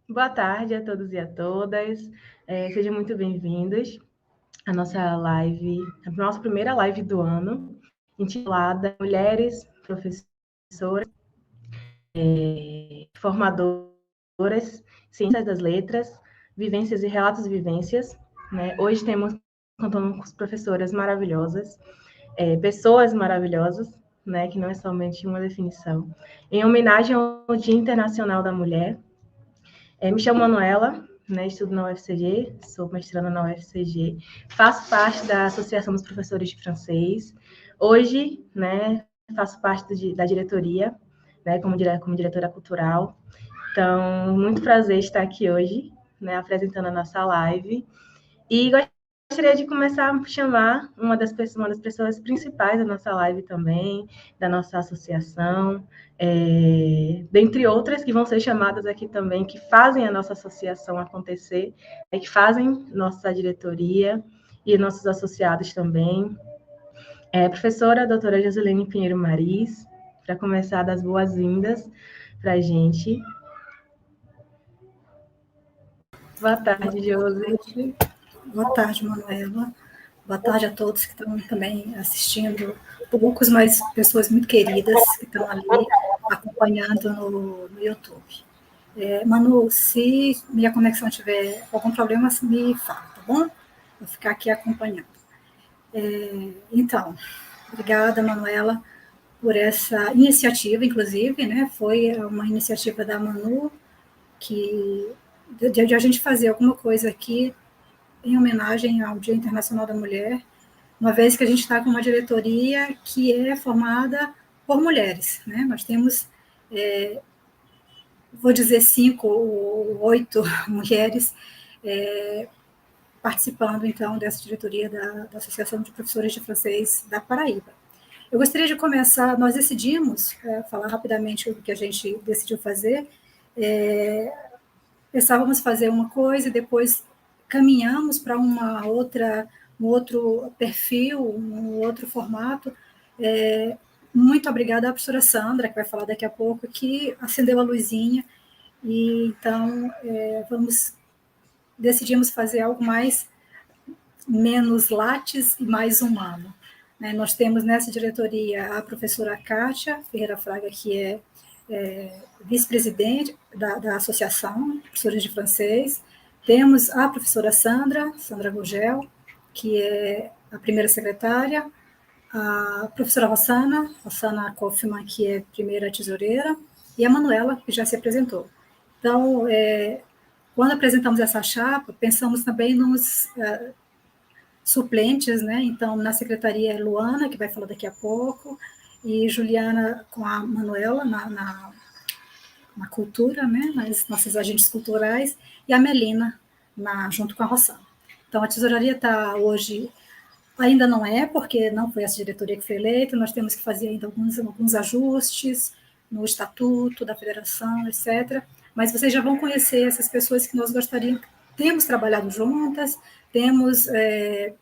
Boa tarde a todos e a todas. Sejam muito bem-vindos à nossa live, a nossa primeira live do ano, intitulada Mulheres, Professoras, Formadoras, Ciências das Letras, Vivências e Relatos de Vivências. Né? Hoje contando com professoras maravilhosas, pessoas maravilhosas, né? Que não é somente uma definição. Em homenagem ao Dia Internacional da Mulher, me chamo Manuela, né, estudo na UFCG, sou mestranda na UFCG, faço parte da Associação dos Professores de Francês. Hoje, né, faço parte da diretoria, né, como diretora cultural. Então, muito prazer estar aqui hoje, né, apresentando a nossa live. E gostaria de começar a chamar uma das pessoas principais da nossa live também, da nossa associação, dentre outras que vão ser chamadas aqui também, que fazem a nossa associação acontecer, que fazem nossa diretoria e nossos associados também. Professora doutora Joselene Pinheiro Maris, para começar, das boas-vindas para a gente. Boa tarde, Josi. Boa tarde, Manuela. Boa tarde a todos que estão também assistindo. Poucos, mas pessoas muito queridas que estão ali acompanhando no YouTube. Manu, se minha conexão tiver algum problema, me fala, tá bom? Vou ficar aqui acompanhando. Então, obrigada, Manuela, por essa iniciativa, inclusive, né? Foi uma iniciativa da Manu, de a gente fazer alguma coisa aqui em homenagem ao Dia Internacional da Mulher, uma vez que a gente está com uma diretoria que é formada por mulheres, né? Nós temos, vou dizer, 5 ou 8 mulheres participando, então, dessa diretoria da Associação de Professores de Francês da Paraíba. Eu gostaria de começar, nós decidimos, falar rapidamente o que a gente decidiu fazer, pensávamos fazer uma coisa e depois caminhamos para um outro perfil, um outro formato. Muito obrigada à professora Sandra, que vai falar daqui a pouco, que acendeu a luzinha, e então decidimos fazer algo menos lattes e mais humano. Nós temos nessa diretoria a professora Kátia Ferreira Fraga, que é vice-presidente da Associação de Professores de Francês. Temos a professora Sandra Gugel, que é a primeira secretária, a professora Rossana Kaufmann, que é primeira tesoureira, e a Manuela, que já se apresentou. Então, quando apresentamos essa chapa, pensamos também nos suplentes, né? Então, na secretaria é Luana, que vai falar daqui a pouco, e Juliana com a Manuela na cultura, né? Nas nossas agentes culturais, e a Melina junto com a Rossana. Então, a tesouraria está hoje, ainda não porque não foi essa diretoria que foi eleita, nós temos que fazer ainda alguns ajustes no estatuto da federação, etc. Mas vocês já vão conhecer essas pessoas que nós gostaríamos, temos trabalhado juntas, temos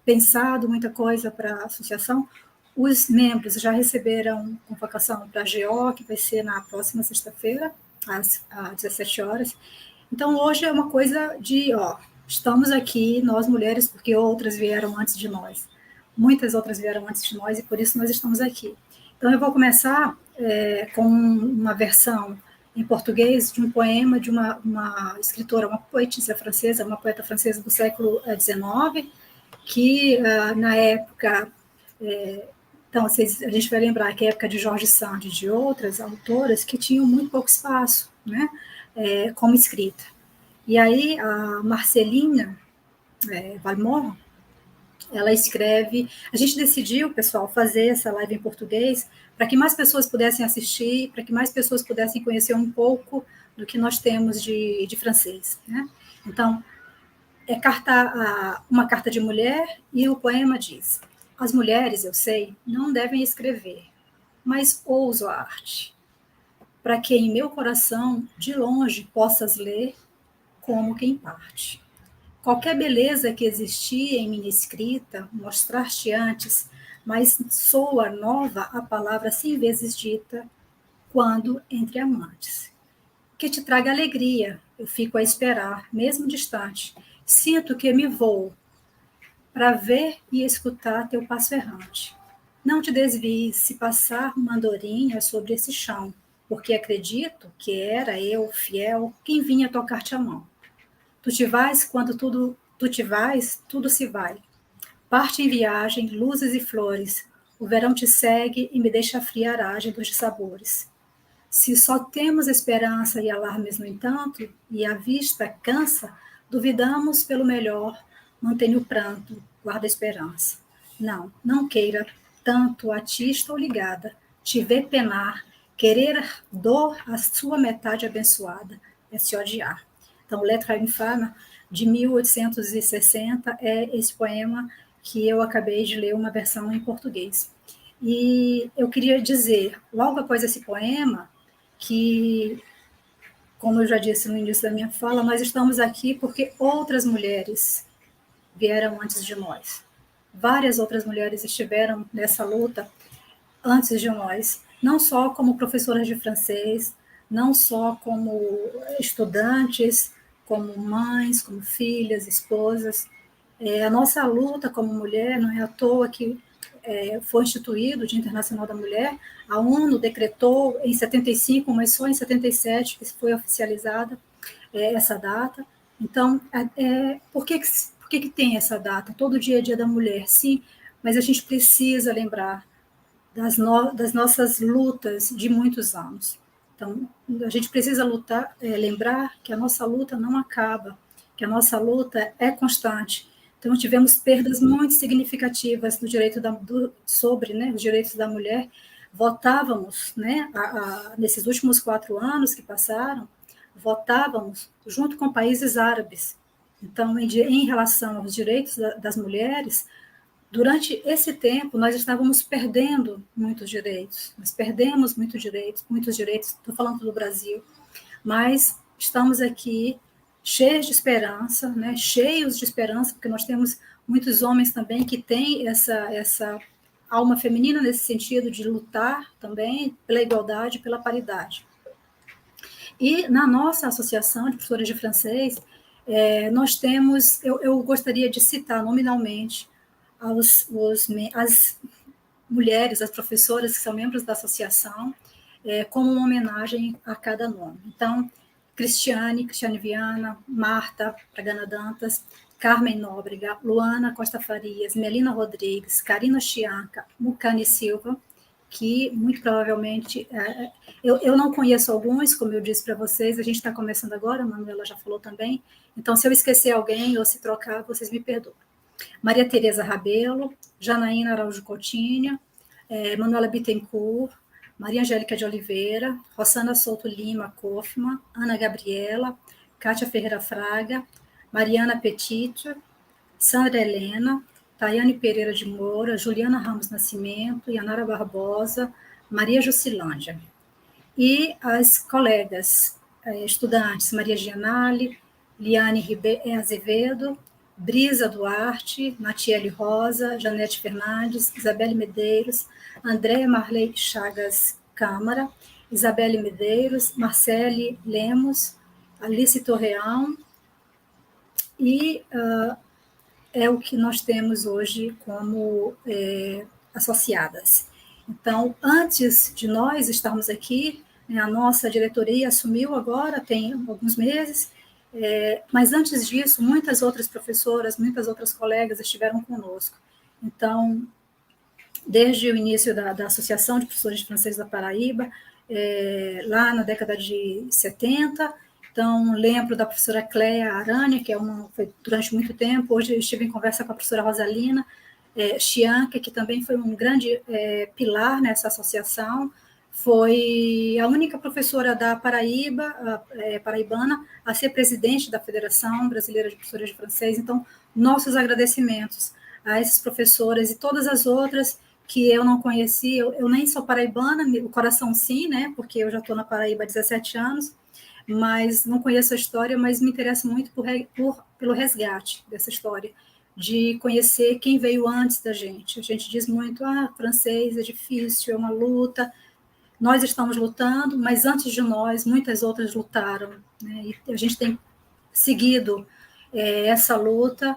pensado muita coisa para a associação. Os membros já receberam convocação para a GO, que vai ser na próxima sexta-feira, às 17 horas. Então, hoje é uma coisa de, estamos aqui, nós mulheres, porque outras vieram antes de nós. Muitas outras vieram antes de nós, e por isso nós estamos aqui. Então, eu vou começar com uma versão em português de um poema de uma escritora, uma poetisa francesa, uma poeta francesa do século XIX, que, na época... Então, a gente vai lembrar que é a época de George Sand e de outras autoras que tinham muito pouco espaço, né, como escrita. E aí, a Marcelina Valmont, ela escreve... A gente decidiu, pessoal, fazer essa live em português para que mais pessoas pudessem assistir, para que mais pessoas pudessem conhecer um pouco do que nós temos de francês, né? Então, uma carta de mulher, e o poema diz: as mulheres, eu sei, não devem escrever, mas ouso a arte, para que em meu coração, de longe, possas ler como quem parte. Qualquer beleza que existia em minha escrita, mostrar-te antes, mas soa nova a palavra 100 vezes dita, quando entre amantes. Que te traga alegria, eu fico a esperar, mesmo distante. Sinto que me vou para ver e escutar teu passo errante. Não te desvies se passar uma andorinha sobre esse chão, porque acredito que era eu, fiel, quem vinha tocar-te a mão. Tu te vais quando tu te vais, tudo se vai. Parte em viagem, luzes e flores. O verão te segue e me deixa fria a aragem dos sabores. Se só temos esperança e alarmes, no entanto, e a vista cansa, duvidamos pelo melhor, mantenha o pranto, guarda a esperança. Não, não queira tanto atista ou ligada, te ver penar, querer dor a sua metade abençoada, é se odiar. Então, Letra Infama, de 1860, é esse poema que eu acabei de ler uma versão em português. E eu queria dizer, logo após esse poema, que, como eu já disse no início da minha fala, nós estamos aqui porque outras mulheres vieram antes de nós. Várias outras mulheres estiveram nessa luta antes de nós, não só como professoras de francês, não só como estudantes, como mães, como filhas, esposas. A nossa luta como mulher não é à toa que foi instituído o Dia Internacional da Mulher. A ONU decretou em 75, mas só em 77 que foi oficializada essa data. Então, por que tem essa data? Todo dia é Dia da Mulher, sim, mas a gente precisa lembrar das nossas lutas de muitos anos. Então, a gente precisa lembrar que a nossa luta não acaba, que a nossa luta é constante. Então, tivemos perdas muito significativas no direito sobre os direitos da mulher. Votávamos, né, nesses últimos 4 anos que passaram, votávamos junto com países árabes. Então, em relação aos direitos das mulheres, durante esse tempo, nós estávamos perdendo muitos direitos. Nós perdemos muitos direitos, estou falando do Brasil, mas estamos aqui cheios de esperança, né? Cheios de esperança, porque nós temos muitos homens também que têm essa alma feminina nesse sentido de lutar também pela igualdade, pela paridade. E na nossa associação de professores de francês, nós temos, eu gostaria de citar nominalmente as mulheres, as professoras que são membros da associação, como uma homenagem a cada nome. Então, Cristiane Viana, Marta Pragana Dantas, Carmen Nóbrega, Luana Costa Farias, Melina Rodrigues, Karina Chianca, Mucane Silva, que muito provavelmente, eu não conheço alguns, como eu disse para vocês, a gente está começando agora, a Manuela já falou também, então se eu esquecer alguém ou se trocar, vocês me perdoam. Maria Tereza Rabelo, Janaína Araújo Coutinho, Manuela Bittencourt, Maria Angélica de Oliveira, Rossana Souto Lima Kofman, Ana Gabriela, Kátia Ferreira Fraga, Mariana Petitio, Sandra Helena, Tayane Pereira de Moura, Juliana Ramos Nascimento, Yanara Barbosa, Maria Jucilândia. E as colegas estudantes, Maria Gianali, Liane Azevedo, Brisa Duarte, Natiele Rosa, Janete Fernandes, Isabelle Medeiros, Andréa Marley Chagas Câmara, Isabelle Medeiros, Marcele Lemos, Alice Torreão, e é o que nós temos hoje como associadas. Então, antes de nós estarmos aqui, a nossa diretoria assumiu agora, tem alguns meses, mas antes disso, muitas outras professoras, muitas outras colegas estiveram conosco. Então, desde o início da Associação de Professores de Francês da Paraíba, lá na década de 70, então, lembro da professora Cléia Aranha, que foi durante muito tempo, hoje eu estive em conversa com a professora Rosalina Chianca, que também foi um grande pilar nessa associação, foi a única professora da Paraíba, paraibana, a ser presidente da Federação Brasileira de Professores de Francês. Então, nossos agradecimentos a essas professoras e todas as outras que eu não conheci. Eu nem sou paraibana, o coração sim, né, porque eu já estou na Paraíba há 17 anos, mas não conheço a história, mas me interessa muito pelo resgate dessa história, de conhecer quem veio antes da gente. A gente diz muito, francês é difícil, é uma luta. Nós estamos lutando, mas antes de nós, muitas outras lutaram, né? E a gente tem seguido essa luta,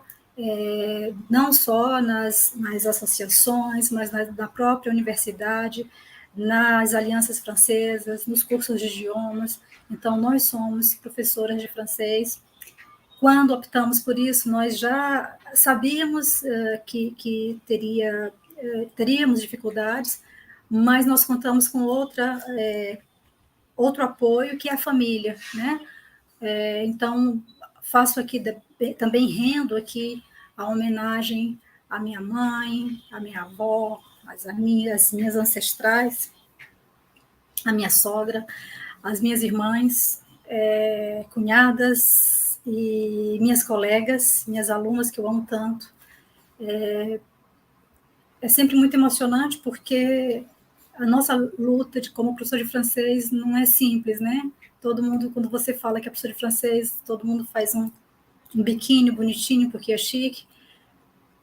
não só nas associações, mas na própria universidade, nas alianças francesas, nos cursos de idiomas. Então, nós somos professoras de francês. Quando optamos por isso, nós já sabíamos que teríamos dificuldades, mas nós contamos com outro apoio, que é a família, né? Então, faço aqui, também rendo aqui a homenagem à minha mãe, à minha avó, às minhas ancestrais, à minha sogra, às minhas irmãs, cunhadas e minhas colegas, minhas alunas, que eu amo tanto. É sempre muito emocionante, porque a nossa luta como professor de francês não é simples, né? Todo mundo, quando você fala que é professor de francês, todo mundo faz um biquíni bonitinho, porque é chique,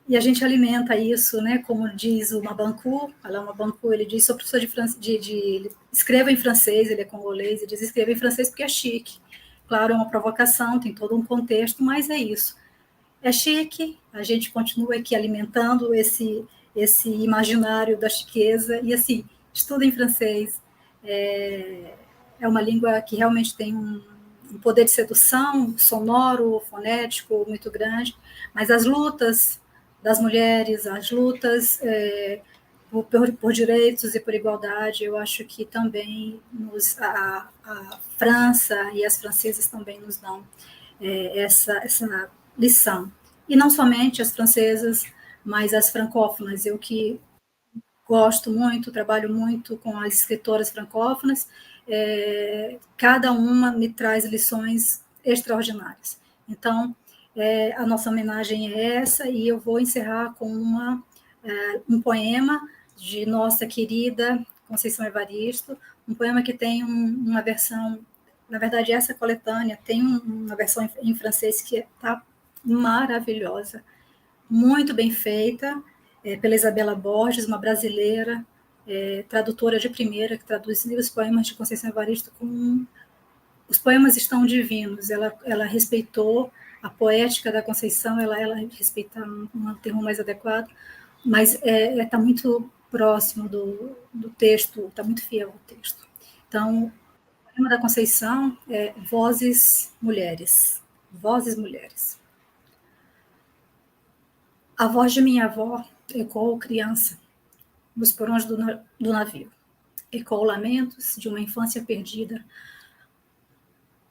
e a gente alimenta isso, né? Como diz o Mabancu, Alain Mabancu, ele diz: sou professor ele escreva em francês, ele é congolês, ele diz: escreva em francês porque é chique. Claro, é uma provocação, tem todo um contexto, mas é isso. É chique, a gente continua aqui alimentando esse imaginário da chiqueza, e assim, estuda em francês, é uma língua que realmente tem um poder de sedução sonoro, fonético muito grande, mas as lutas das mulheres, as lutas por direitos e por igualdade, eu acho que também a França e as francesas também nos dão essa lição. E não somente as francesas, mas as francófonas. Eu que gosto muito, trabalho muito com as escritoras francófonas, cada uma me traz lições extraordinárias. Então, a nossa homenagem é essa, e eu vou encerrar com um poema de nossa querida Conceição Evaristo, um poema que tem uma versão, na verdade, essa coletânea tem uma versão em francês que está maravilhosa, muito bem feita, pela Isabela Borges, uma brasileira, tradutora de primeira, que traduz os poemas de Conceição Evaristo com... Os poemas estão divinos, ela respeitou a poética da Conceição, ela respeita um termo mais adequado, mas está muito próximo do texto, está muito fiel ao texto. Então, o poema da Conceição é Vozes Mulheres. Vozes Mulheres. A voz de minha avó ecoou criança nos porões do navio. Ecoou lamentos de uma infância perdida.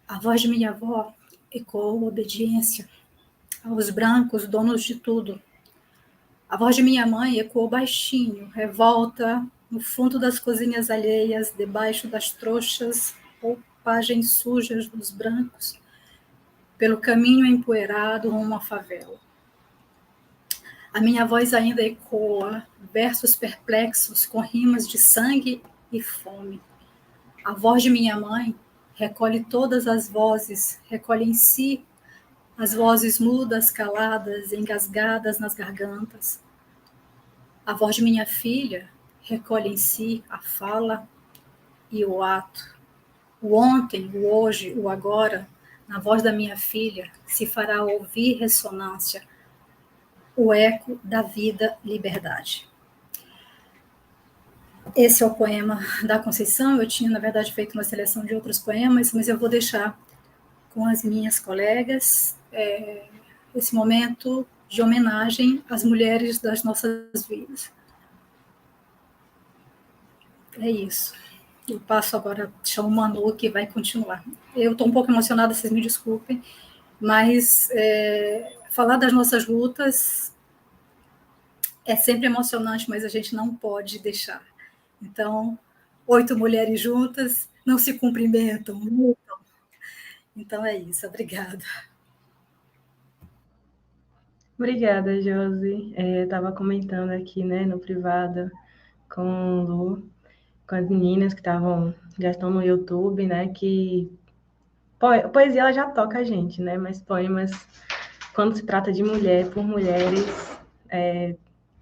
A voz de minha avó ecoou obediência aos brancos, donos de tudo. A voz de minha mãe ecoou baixinho, revolta no fundo das cozinhas alheias, debaixo das trouxas, roupagens sujas dos brancos, pelo caminho empoeirado rumo à favela. A minha voz ainda ecoa versos perplexos com rimas de sangue e fome. A voz de minha mãe recolhe todas as vozes, recolhe em si as vozes mudas, caladas, engasgadas nas gargantas. A voz de minha filha recolhe em si a fala e o ato. O ontem, o hoje, o agora, na voz da minha filha, se fará ouvir ressonância, o eco da vida, liberdade. Esse é o poema da Conceição. Eu tinha, na verdade, feito uma seleção de outros poemas, mas eu vou deixar com as minhas colegas esse momento de homenagem às mulheres das nossas vidas. É isso. Eu passo agora, chamo o Manu, que vai continuar. Eu estou um pouco emocionada, vocês me desculpem, mas falar das nossas lutas é sempre emocionante, mas a gente não pode deixar. Então, 8 mulheres juntas não se cumprimentam, lutam. Então é isso, obrigada. Obrigada, Josi. Estava comentando aqui, né, no privado com o Lu, com as meninas que já estão no YouTube, né, que poesia ela já toca a gente, né, mas poemas, quando se trata de mulher, por mulheres,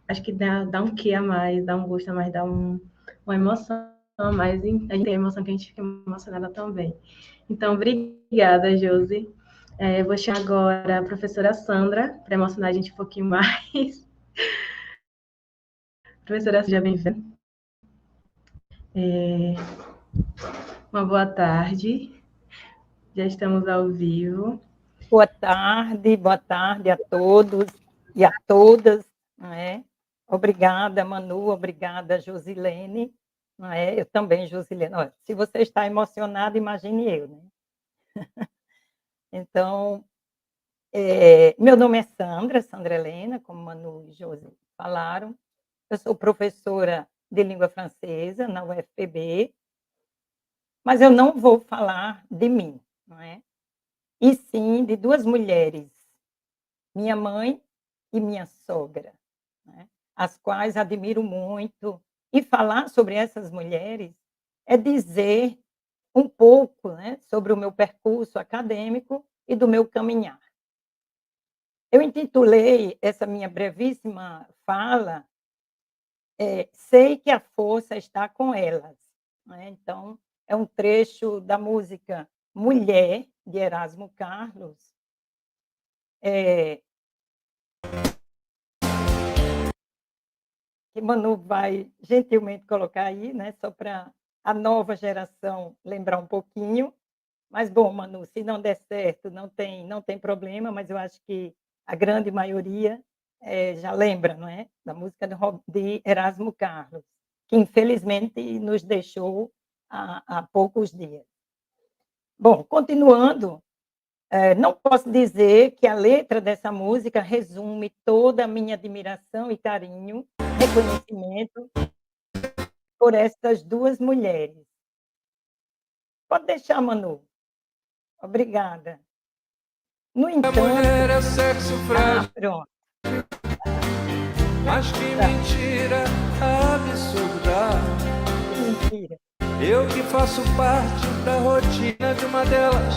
acho que dá um quê a mais, dá um gosto a mais, dá uma emoção mas a gente tem emoção que a gente fica emocionada também. Então, obrigada, Josi. Vou chamar agora a professora Sandra, para emocionar a gente um pouquinho mais. Professora, seja bem-vinda. Uma boa tarde. Já estamos ao vivo. Boa tarde a todos e a todas. Não é? Obrigada, Manu, obrigada, Josilene. Não é? Eu também, Josilene. Olha, se você está emocionada, imagine eu. Né? Então, meu nome é Sandra Helena, como Manu e Josi falaram. Eu sou professora de língua francesa na UFPB, mas eu não vou falar de mim, não é? E sim de duas mulheres, minha mãe e minha sogra, né? As quais admiro muito. E falar sobre essas mulheres é dizer um pouco, né, sobre o meu percurso acadêmico e do meu caminhar. Eu intitulei essa minha brevíssima fala Sei que a força está com elas. Né? Então, é um trecho da música Mulher, de Erasmo Carlos, que Manu vai gentilmente colocar aí, né, só para a nova geração lembrar um pouquinho. Mas, bom, Manu, se não der certo, não tem problema, mas eu acho que a grande maioria já lembra, não é? Da música de Erasmo Carlos, que infelizmente nos deixou há poucos dias. Bom, continuando, não posso dizer que a letra dessa música resume toda a minha admiração e carinho, reconhecimento por essas duas mulheres. Pode deixar, Manu. Obrigada. No entanto... A mulher é sexo frágil. Pronto. Mas que mentira absurda. Que mentira. Eu que faço parte da rotina de uma delas,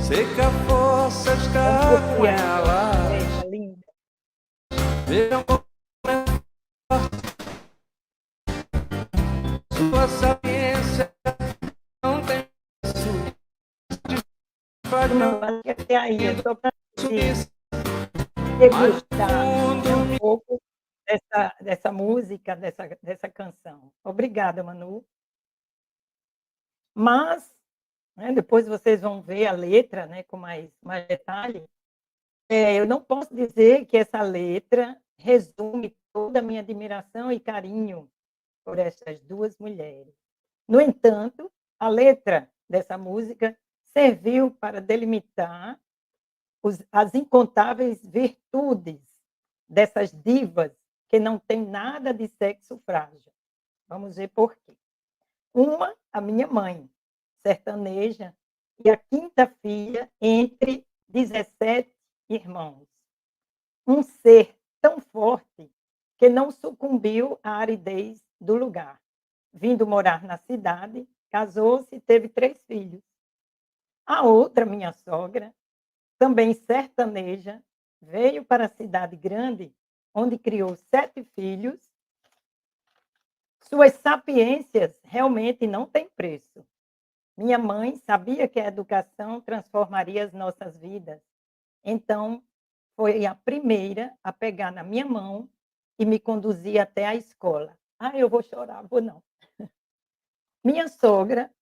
sei que a força está com ela. É linda. Vejam como é forte sua sapiência, não tem Não, acho que até aí é só para degustar um pouco dessa música, dessa canção. Obrigada, Manu. Mas, né, depois vocês vão ver a letra, né, com mais detalhe. Eu não posso dizer que essa letra resume toda a minha admiração e carinho por essas duas mulheres. No entanto, a letra dessa música serviu para delimitar as incontáveis virtudes dessas divas que não têm nada de sexo frágil. Vamos ver por quê. Uma, a minha mãe, sertaneja, e a quinta filha entre 17 irmãos. Um ser tão forte que não sucumbiu à aridez do lugar. Vindo morar na cidade, casou-se e teve 3 filhos. A outra, minha sogra, também sertaneja, veio para a cidade grande, onde criou 7 filhos. Suas sapiências realmente não têm preço. Minha mãe sabia que a educação transformaria as nossas vidas. Então, foi a primeira a pegar na minha mão e me conduzir até a escola. Eu vou chorar, vou não. Minha sogra,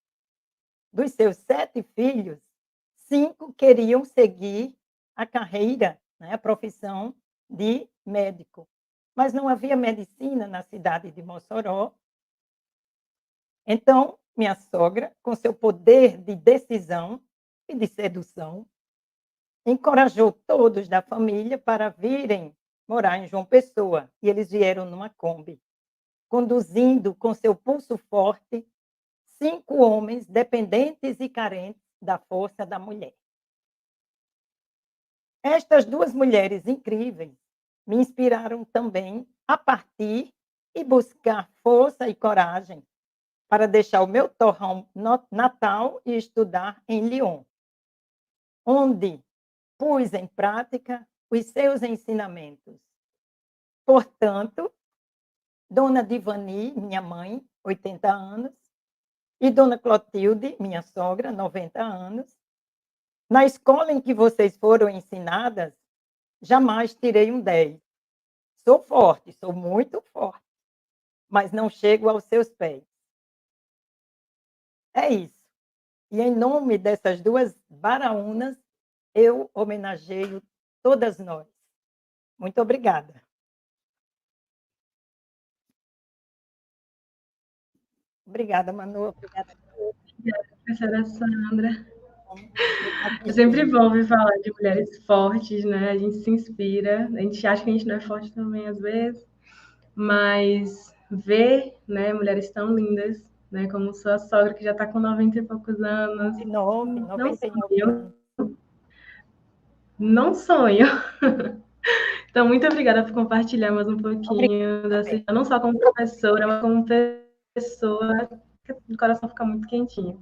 dos seus 7 filhos, 5 queriam seguir a carreira, né, a profissão de médico. Mas não havia medicina na cidade de Mossoró. Então, minha sogra, com seu poder de decisão e de sedução, encorajou todos da família para virem morar em João Pessoa. E eles vieram numa Kombi, conduzindo com seu pulso forte 5 homens dependentes e carentes da força da mulher. Estas duas mulheres incríveis me inspiraram também a partir e buscar força e coragem para deixar o meu torrão natal e estudar em Lyon, onde pus em prática os seus ensinamentos. Portanto, Dona Divani, minha mãe, 80 anos, e Dona Clotilde, minha sogra, 90 anos. Na escola em que vocês foram ensinadas, jamais tirei um 10. Sou forte, sou muito forte, mas não chego aos seus pés. É isso. E em nome dessas duas baraúnas, eu homenageio todas nós. Muito obrigada. Obrigada, Manu. Obrigada, professora Sandra. É sempre bom ouvir falar de mulheres fortes, né? A gente se inspira, a gente acha que a gente não é forte também às vezes, mas ver, né, mulheres tão lindas, né, como sua sogra, que já está com 90 e poucos anos. 99 anos. Não sonho. Então, muito obrigada por compartilhar mais um pouquinho da sua, não só como professora, mas como pessoa, que o coração fica muito quentinho.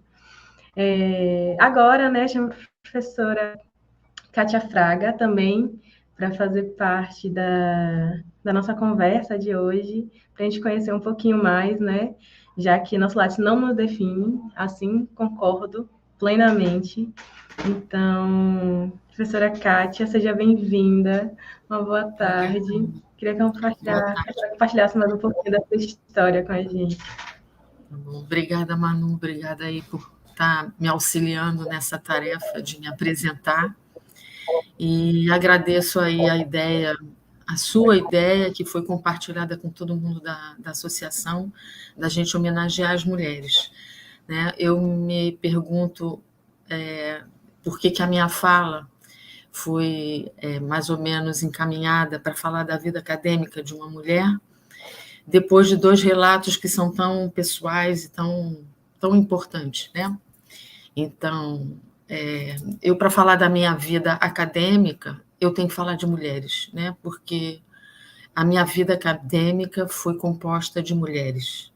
Agora, né, chamo a professora Kátia Fraga também para fazer parte da nossa conversa de hoje, para a gente conhecer um pouquinho mais, né? Já que nosso Lattes não nos define, assim concordo plenamente. Então, professora Kátia, seja bem-vinda, uma boa tarde. Queria que compartilhasse mais um pouquinho da sua história com a gente. Obrigada, Manu, obrigada aí por estar me auxiliando nessa tarefa de me apresentar. E agradeço aí a ideia, a sua ideia, que foi compartilhada com todo mundo da associação, da gente homenagear as mulheres. Né? Eu me pergunto por que a minha fala foi mais ou menos encaminhada para falar da vida acadêmica de uma mulher, depois de 2 relatos que são tão pessoais e tão importantes, né? Então, eu, para falar da minha vida acadêmica, eu tenho que falar de mulheres, né? Porque a minha vida acadêmica foi composta de mulheres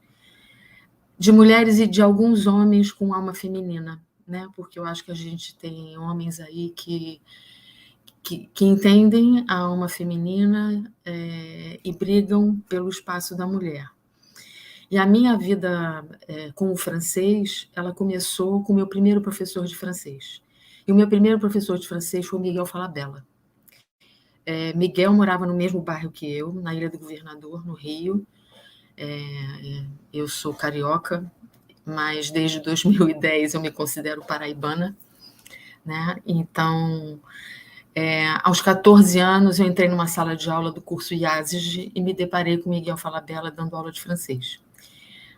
e de alguns homens com alma feminina, né? Porque eu acho que a gente tem homens aí que entendem a alma feminina e brigam pelo espaço da mulher. E a minha vida com o francês, ela começou com o meu primeiro professor de francês. E o meu primeiro professor de francês foi o Miguel Falabella. Miguel morava no mesmo bairro que eu, na Ilha do Governador, no Rio. Eu sou carioca, mas desde 2010 eu me considero paraibana, né? Então, aos 14 anos, eu entrei numa sala de aula do curso IASIG e me deparei com Miguel Falabella dando aula de francês.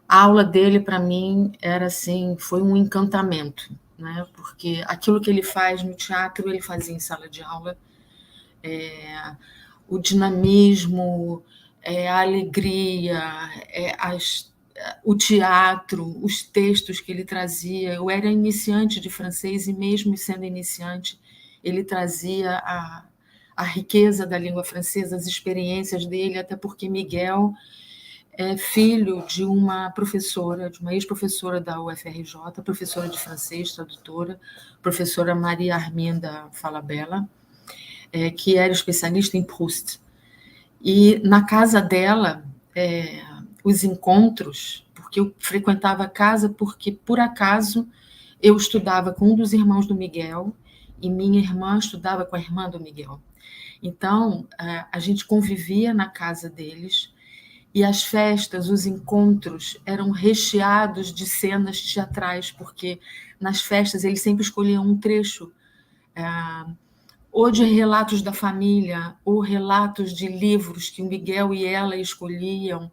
A aula dele, para mim, era assim, foi um encantamento, né? Porque aquilo que ele faz no teatro, ele fazia em sala de aula. O dinamismo, a alegria, o teatro, os textos que ele trazia. Eu era iniciante de francês e, mesmo sendo iniciante, ele trazia a riqueza da língua francesa, as experiências dele, até porque Miguel é filho de uma professora, de uma ex-professora da UFRJ, professora de francês, tradutora, professora Maria Arminda Falabella, que era especialista em Proust. E na casa dela, os encontros, porque eu frequentava a casa porque, por acaso, eu estudava com um dos irmãos do Miguel e minha irmã estudava com a irmã do Miguel. Então, a gente convivia na casa deles e as festas, os encontros eram recheados de cenas teatrais, porque nas festas eles sempre escolhiam um trecho, ou de relatos da família, ou relatos de livros que o Miguel e ela escolhiam.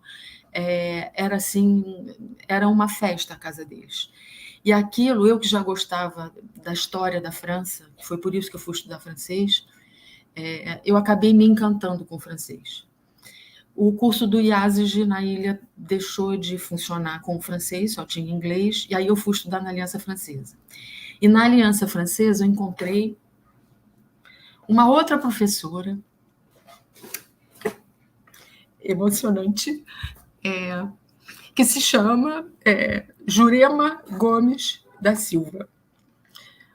Era assim, era uma festa a casa deles. E aquilo, eu que já gostava da história da França, foi por isso que eu fui estudar francês, eu acabei me encantando com o francês. O curso do IASIG na ilha deixou de funcionar com o francês, só tinha inglês, e aí eu fui estudar na Aliança Francesa. E na Aliança Francesa eu encontrei uma outra professora, emocionante, que se chama Jurema Gomes da Silva.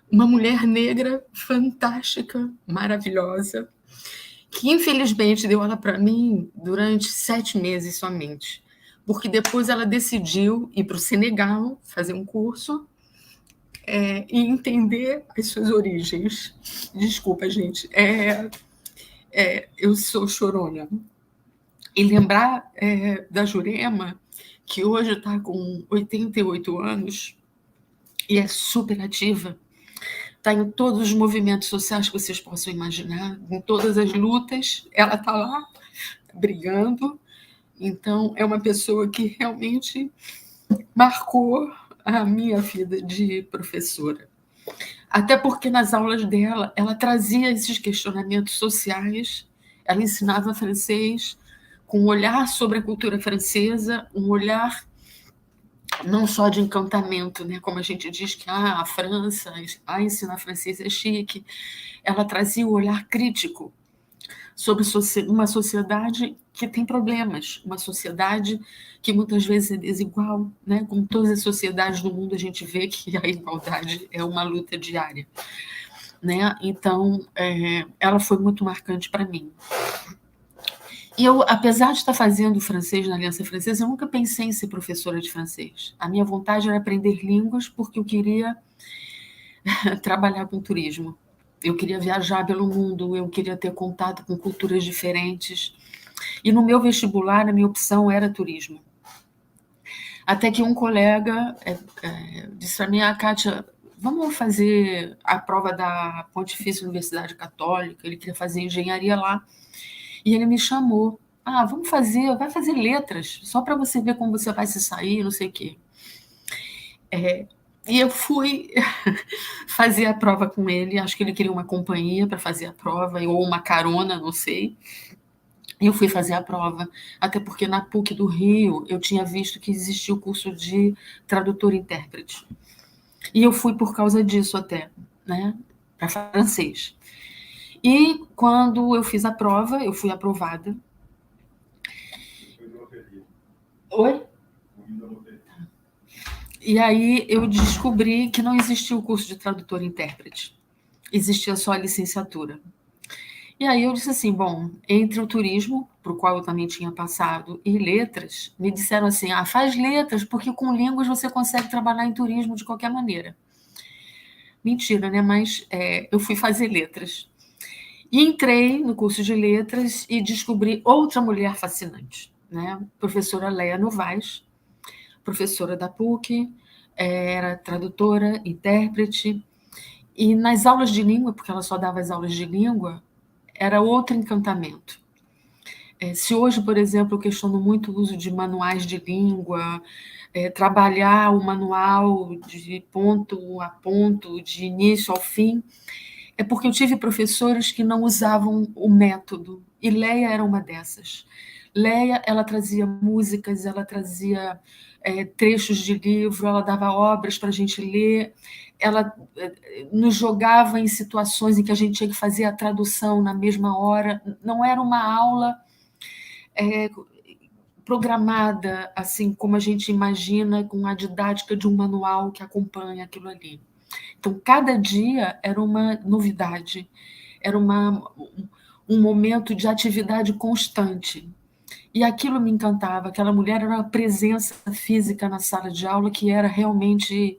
Uma mulher negra fantástica, maravilhosa, que infelizmente deu aula para mim durante 7 meses somente, porque depois ela decidiu ir para o Senegal, fazer um curso, e entender as suas origens. Desculpa, gente, eu sou chorona. E lembrar da Jurema, que hoje está com 88 anos e é super ativa, está em todos os movimentos sociais que vocês possam imaginar, em todas as lutas, ela está lá brigando. Então, é uma pessoa que realmente marcou a minha vida de professora. Até porque nas aulas dela, ela trazia esses questionamentos sociais, ela ensinava francês com um olhar sobre a cultura francesa, um olhar não só de encantamento, né? Como a gente diz que a França, ensinar francês é chique. Ela trazia o olhar crítico sobre uma sociedade que tem problemas, uma sociedade que muitas vezes é desigual, né? Como todas as sociedades do mundo, a gente vê que a igualdade é uma luta diária, né? Então, ela foi muito marcante para mim. E eu, apesar de estar fazendo francês na Aliança Francesa, eu nunca pensei em ser professora de francês. A minha vontade era aprender línguas porque eu queria trabalhar com turismo. Eu queria viajar pelo mundo, eu queria ter contato com culturas diferentes. E no meu vestibular, a minha opção era turismo. Até que um colega disse para mim, Kátia, vamos fazer a prova da Pontifícia Universidade Católica, ele queria fazer engenharia lá. E ele me chamou, vai fazer letras, só para você ver como você vai se sair, não sei o quê. E eu fui fazer a prova com ele, acho que ele queria uma companhia para fazer a prova, ou uma carona, não sei. E eu fui fazer a prova, até porque na PUC do Rio eu tinha visto que existia o curso de tradutor e intérprete. E eu fui por causa disso até, né, para francês. E quando eu fiz a prova, eu fui aprovada. Oi? E aí eu descobri que não existia o curso de tradutor e intérprete. Existia só a licenciatura. E aí eu disse assim, bom, entre o turismo, para o qual eu também tinha passado, e letras, me disseram assim, faz letras, porque com línguas você consegue trabalhar em turismo de qualquer maneira. Mentira, né? Mas eu fui fazer letras. E entrei no curso de letras e descobri outra mulher fascinante, né? Professora Leia Novaes, professora da PUC, era tradutora, intérprete, e nas aulas de língua, porque ela só dava as aulas de língua, era outro encantamento. Se hoje, por exemplo, eu questiono muito o uso de manuais de língua, trabalhar o manual de ponto a ponto, de início ao fim, é porque eu tive professores que não usavam o método, e Leia era uma dessas. Leia, ela trazia músicas, ela trazia trechos de livro, ela dava obras para a gente ler, ela nos jogava em situações em que a gente tinha que fazer a tradução na mesma hora, não era uma aula programada, assim como a gente imagina, com a didática de um manual que acompanha aquilo ali. Então, cada dia era uma novidade, era um momento de atividade constante. E aquilo me encantava, aquela mulher era uma presença física na sala de aula que era realmente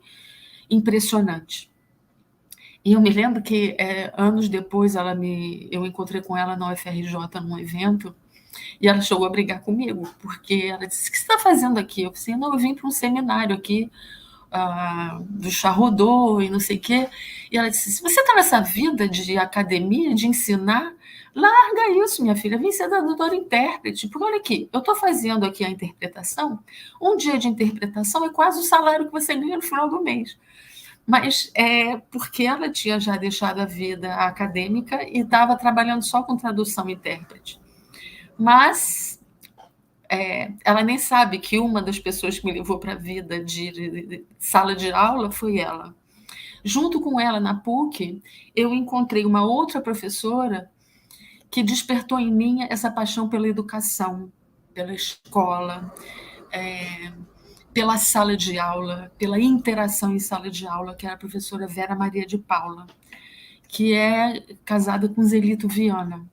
impressionante. E eu me lembro que, anos depois, eu encontrei com ela na UFRJ num evento, e ela chegou a brigar comigo, porque ela disse, o que você está fazendo aqui? Eu disse, não, eu vim para um seminário aqui, do Charrodot e não sei o quê. E ela disse, se você está nessa vida de academia, de ensinar, larga isso, minha filha, vem ser tradutora intérprete, porque olha aqui, eu estou fazendo aqui a interpretação, um dia de interpretação é quase o salário que você ganha no final do mês. Mas porque ela tinha já deixado a vida acadêmica e estava trabalhando só com tradução e intérprete. Mas ela nem sabe que uma das pessoas que me levou para a vida de sala de aula foi ela. Junto com ela, na PUC, eu encontrei uma outra professora que despertou em mim essa paixão pela educação, pela escola, pela sala de aula, pela interação em sala de aula, que era a professora Vera Maria de Paula, que é casada com Zelito Viana.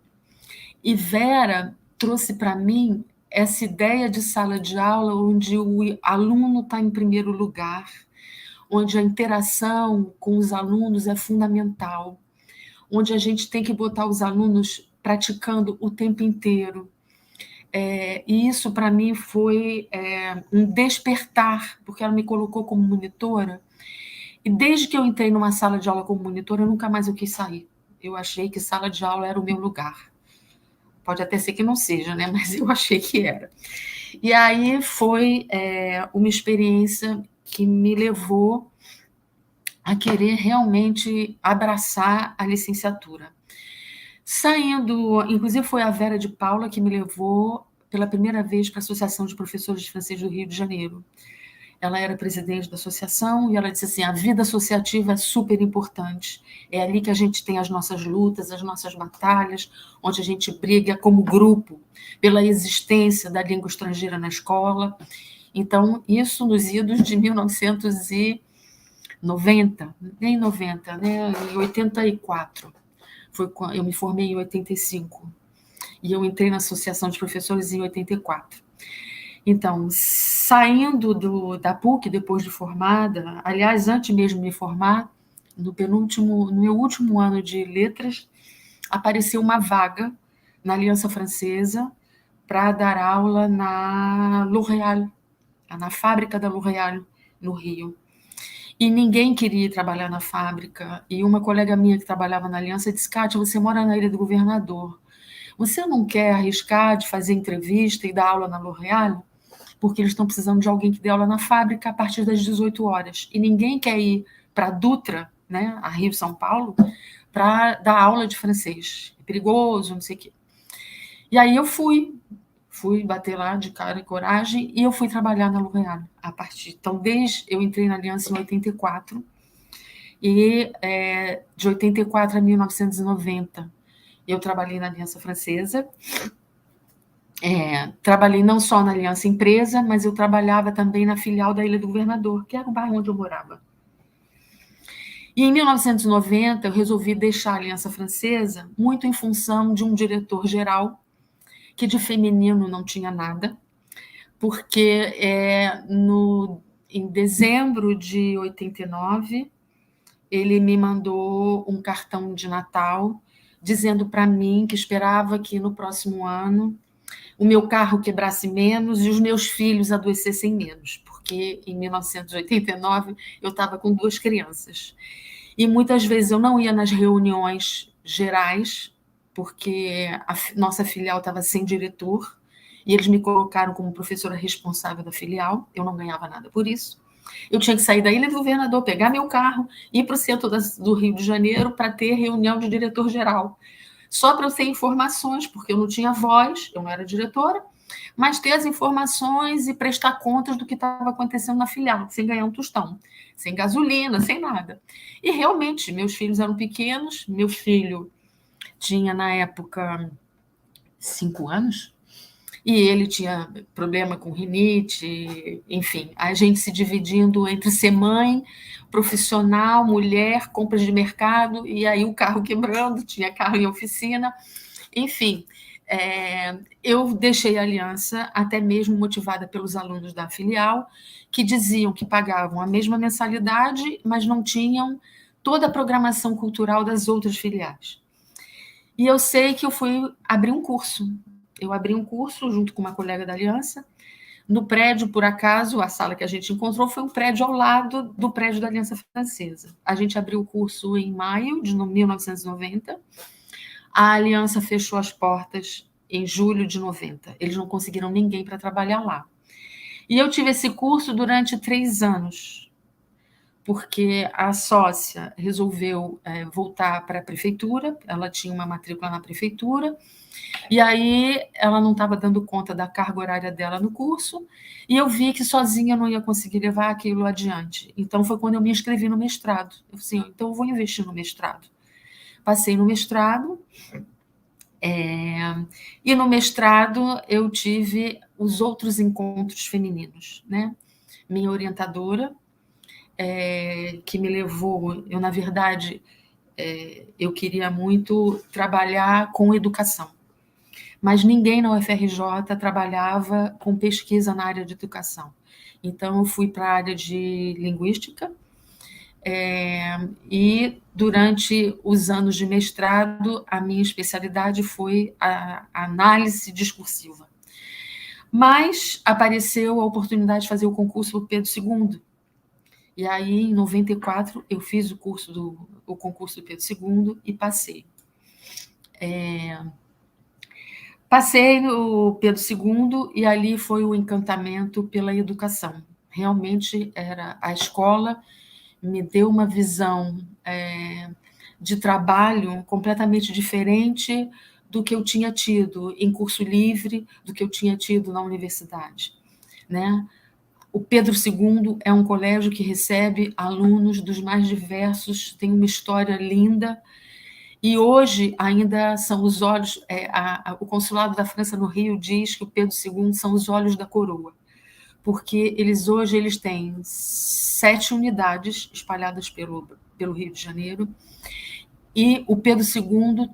E Vera trouxe para mim essa ideia de sala de aula onde o aluno está em primeiro lugar, onde a interação com os alunos é fundamental, onde a gente tem que botar os alunos praticando o tempo inteiro. E isso, para mim, foi um despertar, porque ela me colocou como monitora, e desde que eu entrei numa sala de aula como monitora, eu nunca mais eu quis sair. Eu achei que sala de aula era o meu lugar. Pode até ser que não seja, né? Mas eu achei que era. E aí foi uma experiência que me levou a querer realmente abraçar a licenciatura. Saindo, inclusive foi a Vera de Paula que me levou pela primeira vez para a Associação de Professores de Francês do Rio de Janeiro. Ela era presidente da associação e ela disse assim, a vida associativa é super importante, é ali que a gente tem as nossas lutas, as nossas batalhas, onde a gente briga como grupo pela existência da língua estrangeira na escola. Então, isso nos idos de 1990, nem 90, né, em 84. Eu me formei em 85 e eu entrei na Associação de Professores em 84. Então, saindo da PUC, depois de formada, aliás, antes mesmo de me formar, no meu último ano de letras, apareceu uma vaga na Aliança Francesa para dar aula na L'Oréal, na fábrica da L'Oréal, no Rio. E ninguém queria trabalhar na fábrica. E uma colega minha que trabalhava na Aliança disse, Kátia, você mora na Ilha do Governador. Você não quer arriscar de fazer entrevista e dar aula na L'Oréal? Porque eles estão precisando de alguém que dê aula na fábrica a partir das 18 horas. E ninguém quer ir para a Dutra, né, a Rio São Paulo, para dar aula de francês. É perigoso, não sei o quê. E aí eu fui bater lá de cara e coragem e eu fui trabalhar na L'Oréal a partir. Então, eu entrei na Aliança em 84 e de 84 a 1990 eu trabalhei na Aliança Francesa. Trabalhei não só na Aliança Empresa, mas eu trabalhava também na filial da Ilha do Governador, que era o bairro onde eu morava. E em 1990 eu resolvi deixar a Aliança Francesa muito em função de um diretor-geral que de feminino não tinha nada, porque em dezembro de 89 ele me mandou um cartão de Natal dizendo para mim que esperava que no próximo ano o meu carro quebrasse menos e os meus filhos adoecessem menos, porque em 1989 eu estava com 2 crianças. E muitas vezes eu não ia nas reuniões gerais, porque a nossa filial estava sem diretor, e eles me colocaram como professora responsável da filial, eu não ganhava nada por isso. Eu tinha que sair da Ilha do Governador, pegar meu carro, ir para o centro do Rio de Janeiro para ter reunião de diretor-geral. Só para eu ter informações, porque eu não tinha voz, eu não era diretora, mas ter as informações e prestar contas do que estava acontecendo na filial, sem ganhar um tostão, sem gasolina, sem nada. E realmente, meus filhos eram pequenos, meu filho tinha, na época, 5 anos, e ele tinha problema com rinite, enfim, a gente se dividindo entre ser mãe, profissional, mulher, compras de mercado, e aí o carro quebrando, tinha carro em oficina, enfim. Eu deixei a Aliança até mesmo motivada pelos alunos da filial, que diziam que pagavam a mesma mensalidade, mas não tinham toda a programação cultural das outras filiais. E eu sei que eu fui abrir um curso. Eu abri um curso junto com uma colega da Aliança, no prédio, por acaso, a sala que a gente encontrou foi um prédio ao lado do prédio da Aliança Francesa. A gente abriu o curso em maio de 1990, a Aliança fechou as portas em julho de 90. Eles não conseguiram ninguém para trabalhar lá. E eu tive esse curso durante 3 anos, porque a sócia resolveu voltar para a prefeitura, ela tinha uma matrícula na prefeitura, e aí ela não estava dando conta da carga horária dela no curso, e eu vi que sozinha eu não ia conseguir levar aquilo adiante. Então foi quando eu me inscrevi no mestrado. Eu falei assim, então eu vou investir no mestrado. Passei no mestrado, e no mestrado eu tive os outros encontros femininos, né? Minha orientadora, que me levou, eu na verdade, eu queria muito trabalhar com educação, mas ninguém na UFRJ trabalhava com pesquisa na área de educação. Então, eu fui para a área de linguística, e durante os anos de mestrado, a minha especialidade foi a análise discursiva. Mas apareceu a oportunidade de fazer o concurso do Pedro II. E aí, em 94, eu fiz o concurso do Pedro II e passei. Passei no Pedro II e ali foi o encantamento pela educação. Realmente era a escola, me deu uma visão de trabalho completamente diferente do que eu tinha tido em curso livre, do que eu tinha tido na universidade, né? O Pedro II é um colégio que recebe alunos dos mais diversos, tem uma história linda, e hoje ainda são os olhos... o consulado da França no Rio diz que o Pedro II são os olhos da coroa, porque hoje eles têm 7 unidades espalhadas pelo Rio de Janeiro, e o Pedro II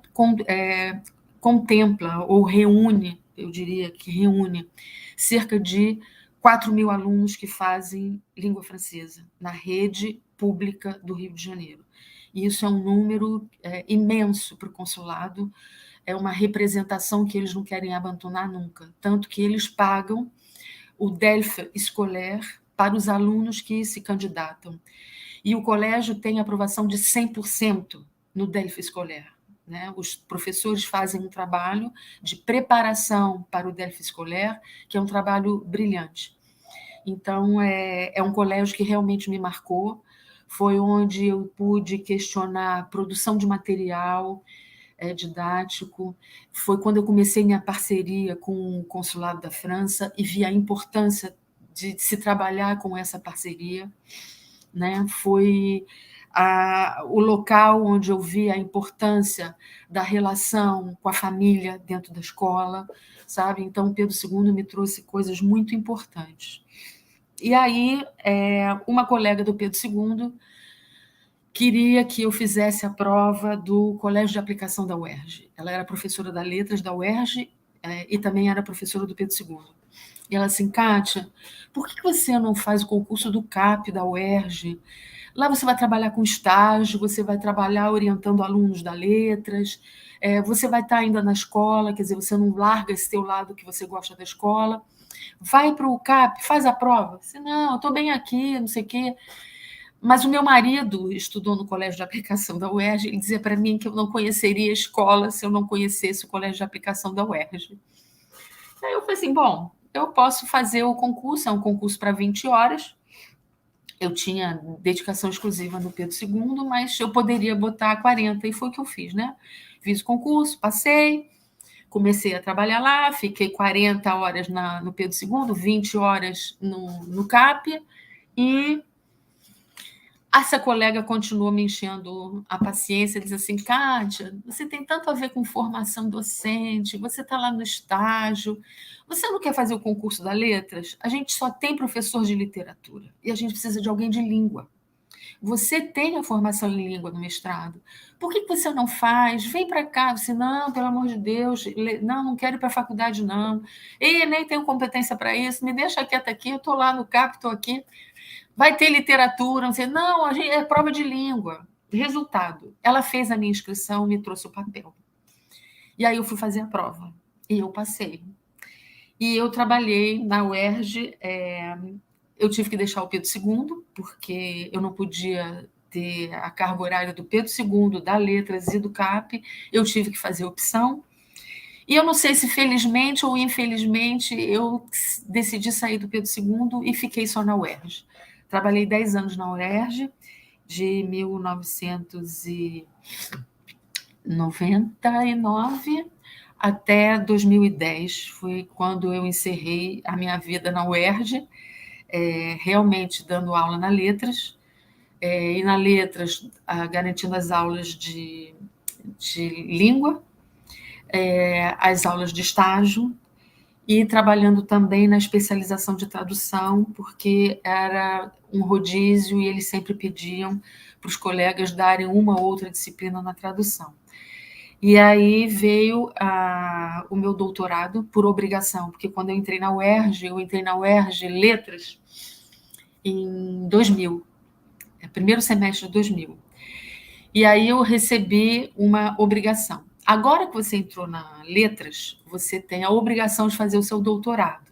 contempla ou reúne, eu diria que reúne, cerca de 4.000 alunos que fazem língua francesa na rede pública do Rio de Janeiro. E isso é um número imenso para o consulado, é uma representação que eles não querem abandonar nunca, tanto que eles pagam o DELF Scolaire para os alunos que se candidatam. E o colégio tem aprovação de 100% no DELF Scolaire, né? Os professores fazem um trabalho de preparação para o DELF Scolaire, que é um trabalho brilhante. Então, é um colégio que realmente me marcou, foi onde eu pude questionar a produção de material didático, foi quando eu comecei minha parceria com o Consulado da França e vi a importância de se trabalhar com essa parceria, né? Foi o local onde eu vi a importância da relação com a família dentro da escola, sabe? Então, Pedro II me trouxe coisas muito importantes. E aí, uma colega do Pedro II queria que eu fizesse a prova do Colégio de Aplicação da UERJ. Ela era professora da Letras da UERJ e também era professora do Pedro II. E ela assim, Kátia, por que você não faz o concurso do CAP da UERJ? Lá você vai trabalhar com estágio, você vai trabalhar orientando alunos da Letras, você vai estar ainda na escola, quer dizer, você não larga esse teu lado que você gosta da escola, vai para o CAP, faz a prova. Eu disse, não, eu estou bem aqui, não sei o quê. Mas o meu marido estudou no Colégio de Aplicação da UERJ, ele dizia para mim que eu não conheceria a escola se eu não conhecesse o Colégio de Aplicação da UERJ. Aí eu falei assim, bom, eu posso fazer o concurso, é um concurso para 20 horas, eu tinha dedicação exclusiva no Pedro II, mas eu poderia botar 40, e foi o que eu fiz, né? Fiz o concurso, passei, comecei a trabalhar lá, fiquei 40 horas no Pedro II, 20 horas no CAP, e essa colega continuou me enchendo a paciência, diz assim, Kátia, você tem tanto a ver com formação docente, você está lá no estágio, você não quer fazer o concurso da Letras? A gente só tem professor de literatura e a gente precisa de alguém de língua. Você tem a formação em língua no mestrado. Por que você não faz? Vem para cá. Você, não, pelo amor de Deus, não quero ir para a faculdade, não. E nem tenho competência para isso, me deixa quieta aqui, eu estou lá no CAP, estou aqui. Vai ter literatura, não sei. Não, a gente, é prova de língua. Resultado, ela fez a minha inscrição, me trouxe o papel. E aí eu fui fazer a prova. E eu passei. E eu trabalhei na UERJ, eu tive que deixar o Pedro II, porque eu não podia ter a carga horária do Pedro II, da Letras e do CAP, eu tive que fazer opção. E eu não sei se felizmente ou infelizmente eu decidi sair do Pedro II e fiquei só na UERJ. Trabalhei 10 anos na UERJ, de 1999 até 2010. Foi quando eu encerrei a minha vida na UERJ, realmente dando aula na Letras, e na Letras garantindo as aulas de língua, as aulas de estágio, e trabalhando também na especialização de tradução, porque era um rodízio e eles sempre pediam para os colegas darem uma ou outra disciplina na tradução. E aí veio o meu doutorado por obrigação, porque quando eu entrei na UERJ Letras em 2000, primeiro semestre de 2000. E aí eu recebi uma obrigação. Agora que você entrou na Letras, você tem a obrigação de fazer o seu doutorado.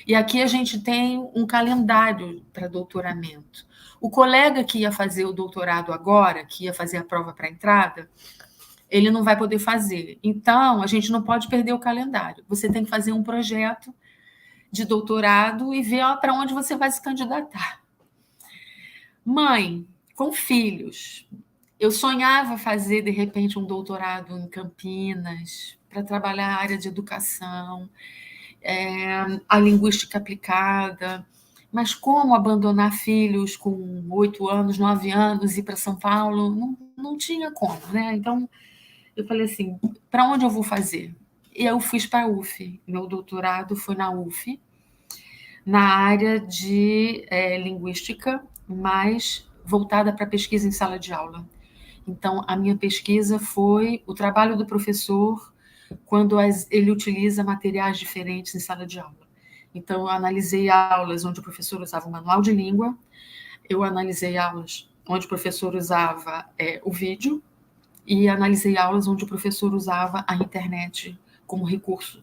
E aqui a gente tem um calendário para doutoramento. O colega que ia fazer o doutorado agora, que ia fazer a prova para entrada, ele não vai poder fazer. Então, a gente não pode perder o calendário. Você tem que fazer um projeto de doutorado e ver para onde você vai se candidatar. Mãe, com filhos, eu sonhava fazer, de repente, um doutorado em Campinas, para trabalhar a área de educação, a linguística aplicada, mas como abandonar filhos com 8 anos, 9 anos, ir para São Paulo? Não tinha como, né? Então, eu falei assim, para onde eu vou fazer? E eu fiz para a UF. Meu doutorado foi na UF, na área de linguística, mas voltada para pesquisa em sala de aula. Então, a minha pesquisa foi o trabalho do professor quando ele utiliza materiais diferentes em sala de aula. Então, eu analisei aulas onde o professor usava um manual de língua, eu analisei aulas onde o professor usava o vídeo, e analisei aulas onde o professor usava a internet como recurso.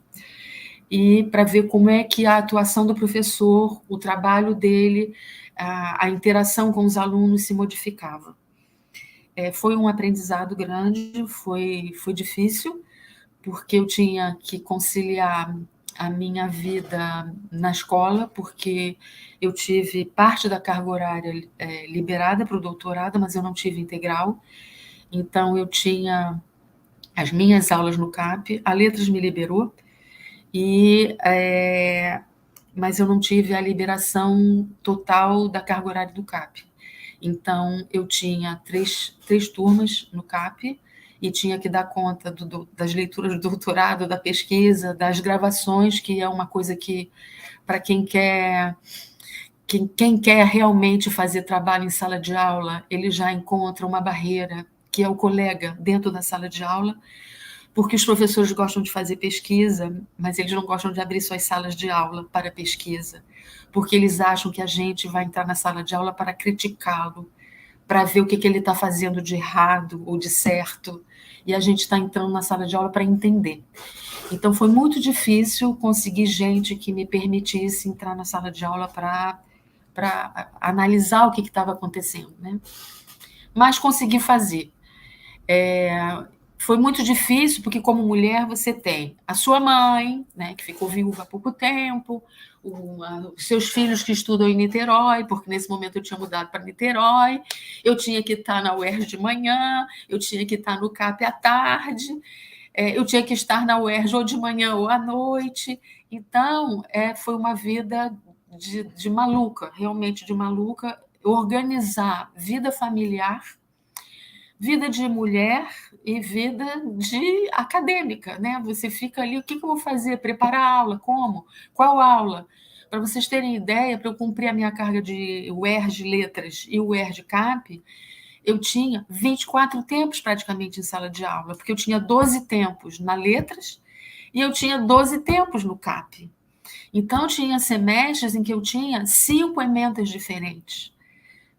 E para ver como é que a atuação do professor, o trabalho dele, a interação com os alunos se modificava. Foi um aprendizado grande, foi difícil, porque eu tinha que conciliar a minha vida na escola, porque eu tive parte da carga horária liberada para o doutorado, mas eu não tive integral. Então, eu tinha as minhas aulas no CAP, a Letras me liberou, mas eu não tive a liberação total da carga horária do CAP. Então, eu tinha três turmas no CAP e tinha que dar conta das leituras do doutorado, da pesquisa, das gravações, que é uma coisa que, para quem quer realmente fazer trabalho em sala de aula, ele já encontra uma barreira, que é o colega dentro da sala de aula, porque os professores gostam de fazer pesquisa, mas eles não gostam de abrir suas salas de aula para pesquisa, porque eles acham que a gente vai entrar na sala de aula para criticá-lo, para ver o que ele está fazendo de errado ou de certo, e a gente está entrando na sala de aula para entender. Então, foi muito difícil conseguir gente que me permitisse entrar na sala de aula para analisar o que estava acontecendo, né? Mas consegui fazer. Foi muito difícil, porque como mulher você tem a sua mãe, né, que ficou viúva há pouco tempo, os seus filhos que estudam em Niterói, porque nesse momento eu tinha mudado para Niterói, eu tinha que estar na UERJ de manhã, eu tinha que estar no CAP à tarde, eu tinha que estar na UERJ ou de manhã ou à noite. Então, foi uma vida de maluca, realmente de maluca, organizar vida familiar, vida de mulher e vida de acadêmica, né? Você fica ali, o que eu vou fazer? Preparar a aula? Como? Qual aula? Para vocês terem ideia, para eu cumprir a minha carga de UERJ Letras e UERJ CAP, eu tinha 24 tempos praticamente em sala de aula, porque eu tinha 12 tempos na Letras e eu tinha 12 tempos no CAP. Então, tinha semestres em que eu tinha 5 emendas diferentes,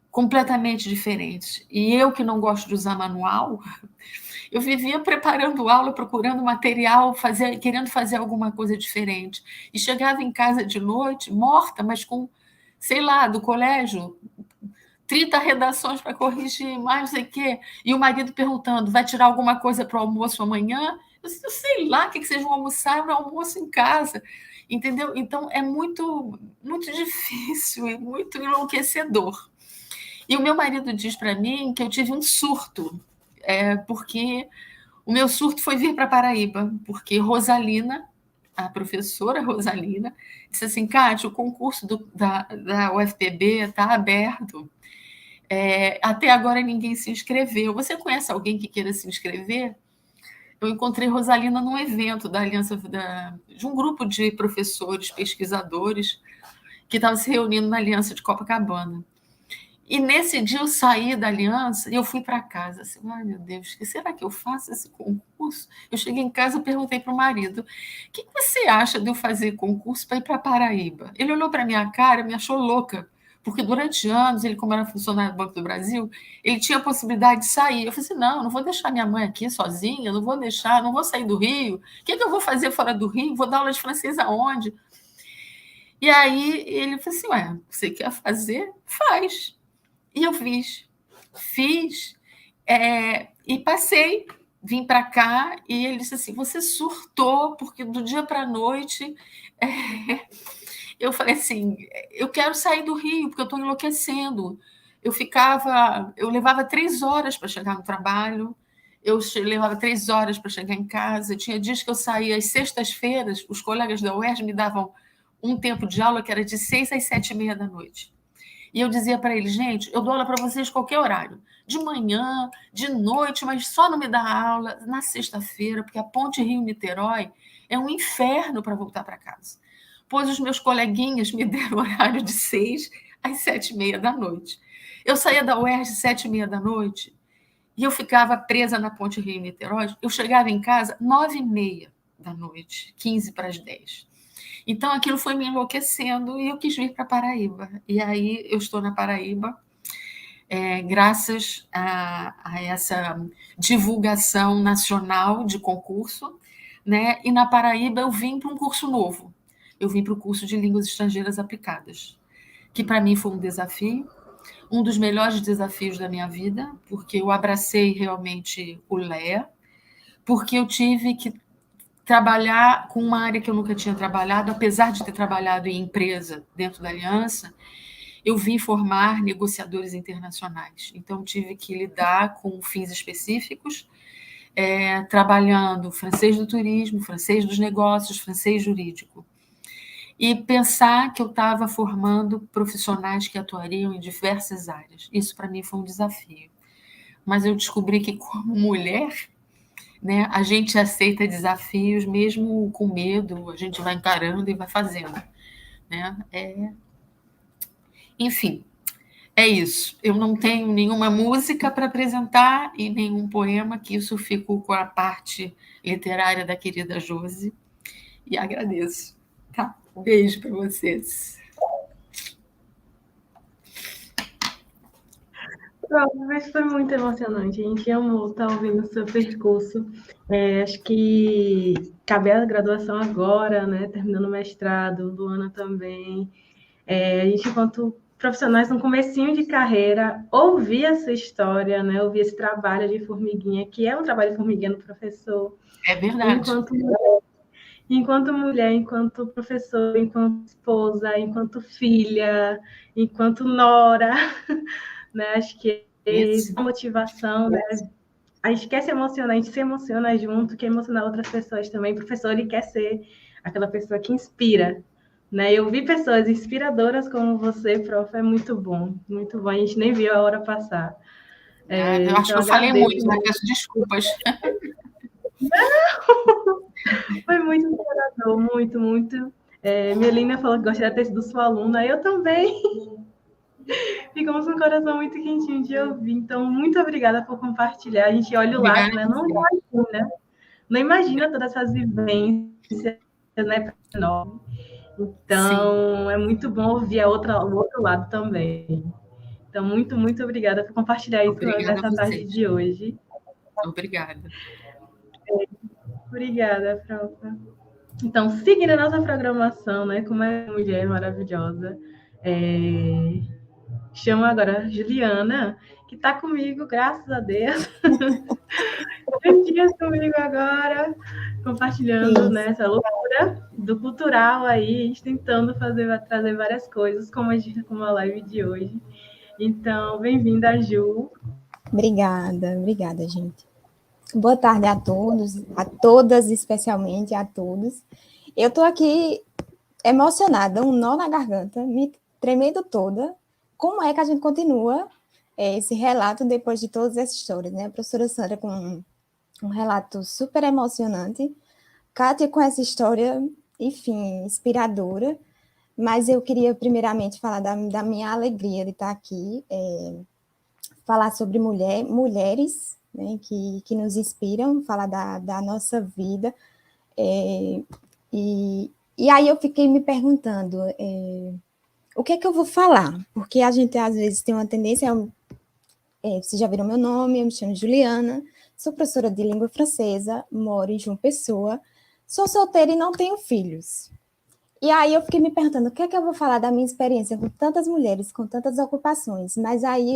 completamente diferentes. E eu, que não gosto de usar manual, eu vivia preparando aula, procurando material, querendo fazer alguma coisa diferente. E chegava em casa de noite, morta, mas com, sei lá, do colégio, 30 redações para corrigir, mais não sei o quê. E o marido perguntando, vai tirar alguma coisa para o almoço amanhã? Eu sei lá, o que vocês vão almoçar no almoço em casa? Entendeu? Então, é muito, muito difícil e muito enlouquecedor. E o meu marido diz para mim que eu tive um surto, porque o meu surto foi vir para Paraíba, porque Rosalina, a professora Rosalina, disse assim, Cátia, o concurso da UFPB está aberto, até agora ninguém se inscreveu. Você conhece alguém que queira se inscrever? Eu encontrei Rosalina num evento da Aliança de um grupo de professores, pesquisadores, que estavam se reunindo na Aliança de Copacabana. E nesse dia eu saí da Aliança e eu fui para casa. Assim, ai, meu Deus, o que será que eu faço esse concurso? concurso. Eu cheguei em casa e perguntei para o marido, o que você acha de eu fazer concurso para ir para Paraíba? Ele olhou para a minha cara e me achou louca, porque durante anos, ele, como era funcionário do Banco do Brasil, ele tinha a possibilidade de sair. Eu falei assim, não vou deixar minha mãe aqui sozinha, não vou sair do Rio. O que eu vou fazer fora do Rio? Vou dar aula de francês aonde? E aí ele falou assim, ué, você quer fazer? Faz. E eu fiz, e passei, vim para cá, e ele disse assim, você surtou, porque do dia para a noite... Eu falei assim, eu quero sair do Rio, porque eu estou enlouquecendo. Eu levava 3 horas para chegar no trabalho, eu levava 3 horas para chegar em casa, tinha dias que eu saía às sextas-feiras, os colegas da UERJ me davam um tempo de aula que era de 6 às 7h30 da noite. E eu dizia para eles, gente, eu dou aula para vocês qualquer horário, de manhã, de noite, mas só não me dá aula na sexta-feira, porque a ponte Rio-Niterói é um inferno para voltar para casa. Pois os meus coleguinhas me deram horário de 6 às 7h30 da noite. Eu saía da UERJ às 7h30 da noite e eu ficava presa na ponte Rio-Niterói. Eu chegava em casa 9h30 da noite, 15 para as 10. Então, aquilo foi me enlouquecendo e eu quis vir para Paraíba. E aí eu estou na Paraíba, graças a essa divulgação nacional de concurso, né? E na Paraíba eu vim para um curso novo. Eu vim para o curso de Línguas Estrangeiras Aplicadas, que para mim foi um desafio, um dos melhores desafios da minha vida, porque eu abracei realmente o LEA, porque eu tive que trabalhar com uma área que eu nunca tinha trabalhado, apesar de ter trabalhado em empresa dentro da Aliança, eu vim formar negociadores internacionais. Então, tive que lidar com fins específicos, trabalhando francês do turismo, francês dos negócios, francês jurídico. E pensar que eu estava formando profissionais que atuariam em diversas áreas. Isso, para mim, foi um desafio. Mas eu descobri que, como mulher, né, a gente aceita desafios mesmo com medo, a gente vai encarando e vai fazendo. Né? Enfim, é isso. Eu não tenho nenhuma música para apresentar e nenhum poema, que isso fico com a parte literária da querida Josi. E agradeço. Tá? Um beijo para vocês. Mas foi muito emocionante. A gente amou estar ouvindo o seu percurso. Acho que cabe a graduação agora, né? Terminando o mestrado, Luana também. A gente, enquanto profissionais no comecinho de carreira, ouvir essa história, né? Ouvir esse trabalho de formiguinha, que é um trabalho de formiguinha do professor. É verdade. Enquanto mulher, enquanto professora, enquanto esposa, enquanto filha, enquanto nora, né? Acho que a motivação, né? A gente quer se emocionar, a gente se emociona junto, quer emocionar outras pessoas também. O professor, ele quer ser aquela pessoa que inspira, né? Eu vi pessoas inspiradoras como você, prof, é muito bom, a gente nem viu a hora passar. Eu acho que eu falei muito, mas peço desculpas. Foi muito inspirador, muito, muito. Melina falou que gostaria de ter sido sua aluna, eu também. Ficamos com o coração muito quentinho de ouvir. Então, muito obrigada por compartilhar. A gente olha o lado, né? Não imagina todas essas vivências, né? Enorme. Então, sim, é muito bom ouvir o outro lado também. Então, muito, muito obrigada por compartilhar isso nessa tarde de hoje. Obrigada. Obrigada, Prof. Então, seguindo a nossa programação, né? Como é uma mulher maravilhosa, chamo agora a Juliana, que está comigo, graças a Deus. Dias comigo agora, compartilhando, né, essa loucura do cultural aí, a gente tentando trazer várias coisas, como a live de hoje. Então, bem-vinda, Ju. Obrigada, gente. Boa tarde a todos, a todas, especialmente a todos. Eu estou aqui emocionada, um nó na garganta, me tremendo toda. Como é que a gente continua esse relato depois de todas essas histórias, né? A professora Sandra com um relato super emocionante, Kátia com essa história, enfim, inspiradora, mas eu queria primeiramente falar da minha alegria de estar aqui, falar sobre mulheres né, que nos inspiram, falar da nossa vida. E aí eu fiquei me perguntando, o que é que eu vou falar? Porque a gente, às vezes, tem uma tendência... vocês já viram meu nome, eu me chamo Juliana, sou professora de língua francesa, moro em João Pessoa, sou solteira e não tenho filhos. E aí eu fiquei me perguntando, o que é que eu vou falar da minha experiência com tantas mulheres, com tantas ocupações, mas aí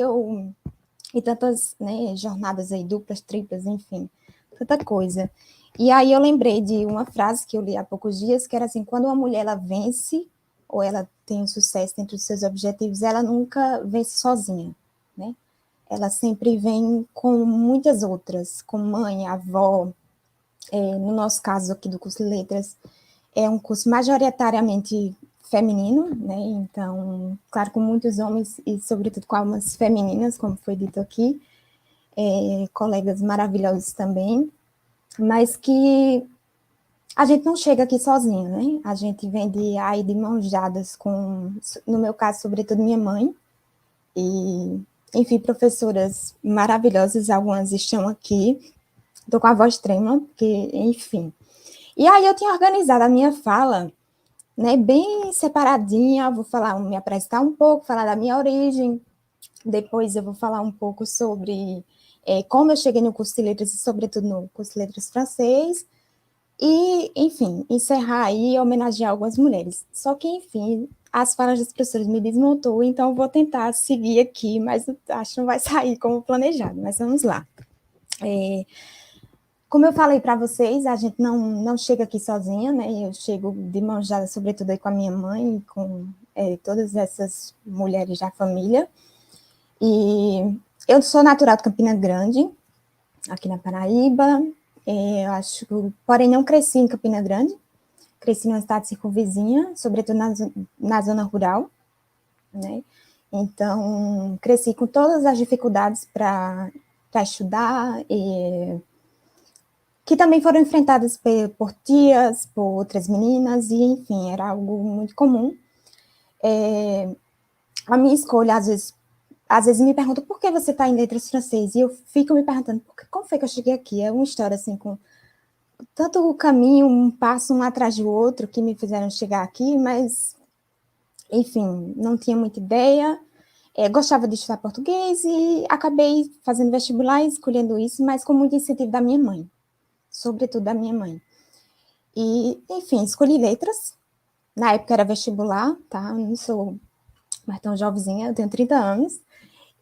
e tantas, né, jornadas aí, duplas, triplas, enfim, tanta coisa. E aí eu lembrei de uma frase que eu li há poucos dias, que era assim, quando uma mulher ela vence, ou ela tem um sucesso dentro dos seus objetivos, ela nunca vence sozinha, né? Ela sempre vem com muitas outras, com mãe, avó. No nosso caso aqui do curso de letras, é um curso majoritariamente feminino, né? Então, claro, com muitos homens e, sobretudo, com almas femininas, como foi dito aqui, colegas maravilhosos também, mas que a gente não chega aqui sozinho, né? A gente vem de mãos dadas com, no meu caso, sobretudo, minha mãe, e, enfim, professoras maravilhosas, algumas estão aqui, estou com a voz trêmula, porque, enfim. E aí eu tinha organizado a minha fala, né, bem separadinha, vou falar, me apresentar um pouco, falar da minha origem, depois eu vou falar um pouco sobre como eu cheguei no curso de letras, e sobretudo no curso de letras francês, e, enfim, encerrar aí e homenagear algumas mulheres. Só que, enfim, as falas das professoras me desmontou, então eu vou tentar seguir aqui, mas acho que não vai sair como planejado, mas vamos lá. Como eu falei para vocês, a gente não chega aqui sozinha, né? Eu chego de mãos dadas, sobretudo aí com a minha mãe, com todas essas mulheres da família. E eu sou natural de Campina Grande, aqui na Paraíba. Eu acho, porém, não cresci em Campina Grande. Cresci numa cidade circunvizinha, sobretudo na zona rural, né? Então, cresci com todas as dificuldades para estudar, que também foram enfrentadas por tias, por outras meninas, e, enfim, era algo muito comum. A minha escolha, às vezes me perguntam por que você está em letras francês, e eu fico me perguntando, como foi que eu cheguei aqui? É uma história, assim, com tanto o caminho, um passo um atrás do outro, que me fizeram chegar aqui, mas, enfim, não tinha muita ideia. Gostava de estudar português e acabei fazendo vestibular e escolhendo isso, mas com muito incentivo da minha mãe, sobretudo da minha mãe. E, enfim, escolhi letras. Na época era vestibular, tá? Eu não sou mais tão jovenzinha, eu tenho 30 anos.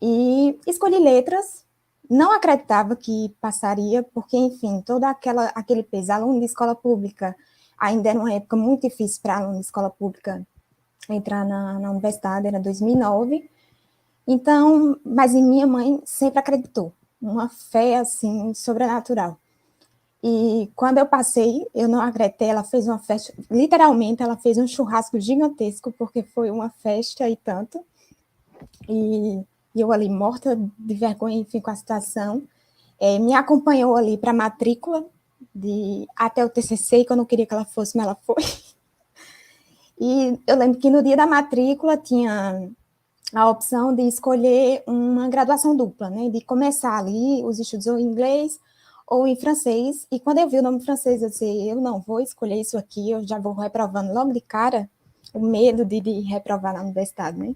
E escolhi letras. Não acreditava que passaria, porque, enfim, todo aquele peso. Aluno de escola pública, ainda era uma época muito difícil para aluno de escola pública entrar na universidade, era 2009. Então, mas minha mãe sempre acreditou. Uma fé, assim, sobrenatural. E quando eu passei, eu não acreditei, ela fez uma festa, literalmente, ela fez um churrasco gigantesco, porque foi uma festa e tanto. E eu ali, morta de vergonha, enfim, com a situação, me acompanhou ali para a matrícula, até o TCC, que eu não queria que ela fosse, mas ela foi. E eu lembro que no dia da matrícula tinha a opção de escolher uma graduação dupla, né, de começar ali os estudos ou em inglês ou em francês, e quando eu vi o nome francês, eu disse, eu não vou escolher isso aqui, eu já vou reprovando logo de cara, o medo de reprovar na universidade, né.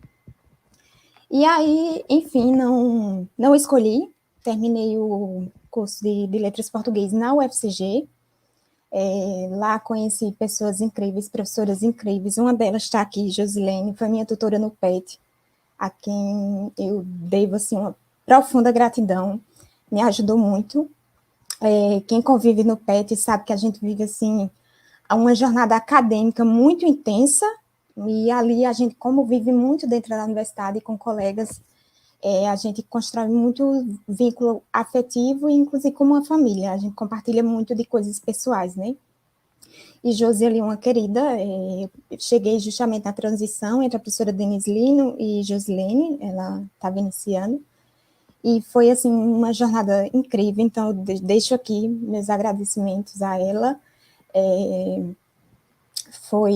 E aí, enfim, não escolhi, terminei o curso de Letras Português na UFCG, lá conheci pessoas incríveis, professoras incríveis, uma delas está aqui, Josilene, foi minha tutora no PET, a quem eu devo, assim, uma profunda gratidão, me ajudou muito. Quem convive no PET sabe que a gente vive, assim, uma jornada acadêmica muito intensa, e ali a gente, como vive muito dentro da universidade com colegas, a gente constrói muito vínculo afetivo, inclusive como uma família, a gente compartilha muito de coisas pessoais, né? E Josi ali, uma querida, cheguei justamente na transição entre a professora Denise Lino e Josilene, ela estava iniciando, e foi, assim, uma jornada incrível, então eu deixo aqui meus agradecimentos a ela, foi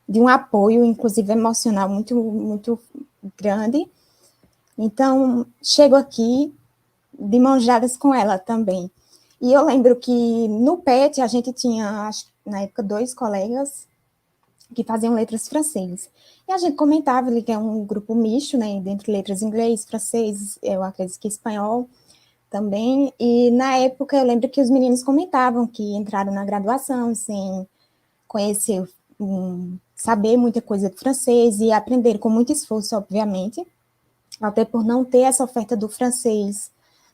de um apoio, inclusive emocional, muito, muito grande. Então, chego aqui, de mãos dadas com ela também. E eu lembro que no PET a gente tinha, acho, na época, 2 colegas que faziam letras francês. E a gente comentava ali que é um grupo misto, né, dentre letras inglês, francês, eu acredito que espanhol também. E na época eu lembro que os meninos comentavam que entraram na graduação sem conhecer, saber muita coisa de francês e aprender com muito esforço, obviamente, até por não ter essa oferta do francês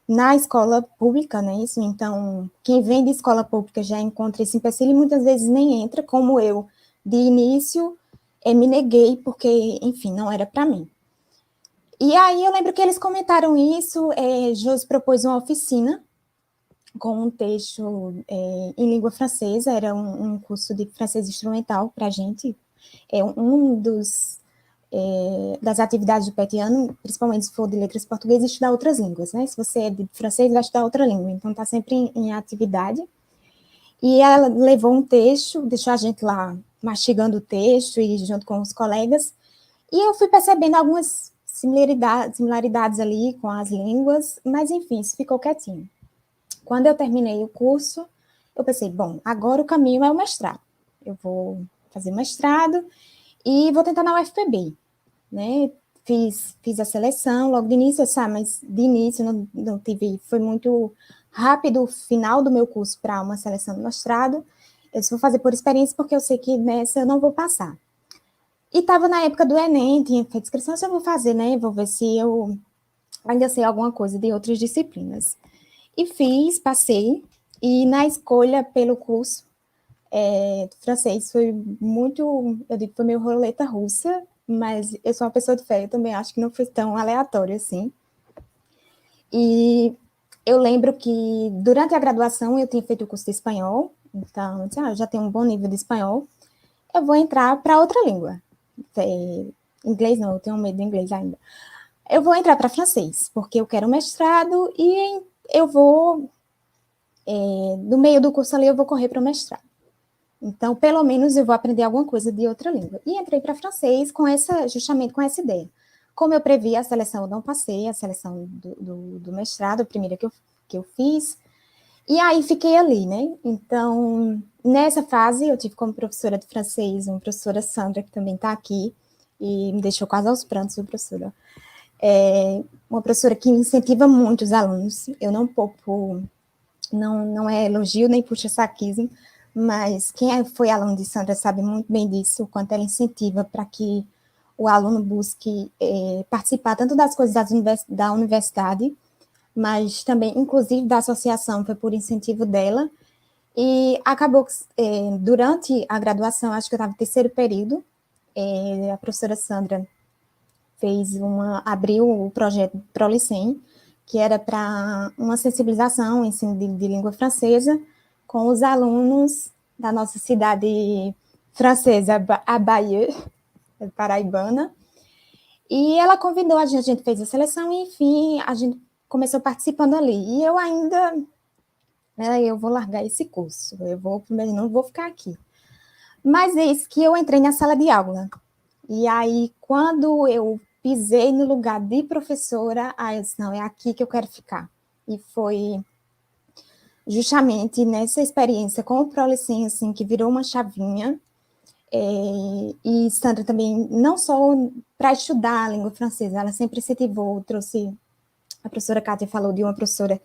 na escola pública, né, isso, então, quem vem de escola pública já encontra esse empecilho e muitas vezes nem entra, como eu, de início, me neguei, porque, enfim, não era para mim. E aí eu lembro que eles comentaram isso, Josi propôs uma oficina com um texto em língua francesa, era um curso de francês instrumental para a gente, um das atividades do PET ano, principalmente se for de letras portuguesas, estudar outras línguas, né? Se você é de francês, vai estudar outra língua, então está sempre em atividade. E ela levou um texto, deixou a gente lá mastigando o texto e junto com os colegas, e eu fui percebendo algumas similaridades ali com as línguas, mas enfim, isso ficou quietinho. Quando eu terminei o curso, eu pensei, bom, agora o caminho é o mestrado. Eu vou fazer mestrado e vou tentar na UFPB, né? Fiz a seleção logo de início, sabe? Mas de início não tive, foi muito rápido o final do meu curso para uma seleção do mestrado. Eu só vou fazer por experiência, porque eu sei que nessa eu não vou passar. E estava na época do Enem, tinha feito inscrição, se eu vou fazer, né? Vou ver se eu ainda sei alguma coisa de outras disciplinas. E fiz, passei, e na escolha pelo curso, francês foi muito, eu digo, foi meio roleta russa, mas eu sou uma pessoa de fé, eu também acho que não foi tão aleatório assim. E eu lembro que durante a graduação eu tinha feito o curso de espanhol, então eu disse, eu já tenho um bom nível de espanhol, eu vou entrar para outra língua. Inglês não, eu tenho medo de inglês ainda. Eu vou entrar para francês, porque eu quero mestrado e eu vou, no meio do curso ali, eu vou correr para o mestrado. Então, pelo menos, eu vou aprender alguma coisa de outra língua. E entrei para francês justamente com essa ideia. Como eu previ a seleção, eu não passei, a seleção do mestrado, a primeira que eu fiz, e aí fiquei ali, né? Então, nessa fase, eu tive como professora de francês uma professora Sandra, que também está aqui, e me deixou quase aos prantos, a professora. Uma professora que incentiva muito os alunos, eu não poupo, não é elogio nem puxa-saquismo, mas quem foi aluno de Sandra sabe muito bem disso, o quanto ela incentiva para que o aluno busque participar tanto das coisas da universidade, mas também, inclusive, da associação, foi por incentivo dela, e acabou que, durante a graduação, acho que eu estava no 3º período, a professora Sandra abriu o projeto Prolicem, que era para uma sensibilização, ensino de língua francesa, com os alunos da nossa cidade francesa, a Bayeux, paraibana, e ela convidou a gente fez a seleção, e enfim, a gente começou participando ali, e eu ainda, eu vou largar esse curso, não vou ficar aqui. Mas é isso que eu entrei na sala de aula, e aí, quando eu pisei no lugar de professora, eu disse, não, é aqui que eu quero ficar. E foi justamente nessa experiência com o Prolicem, assim, que virou uma chavinha, e Sandra também, não só para estudar a língua francesa, ela sempre incentivou, a professora Kátia falou de uma professora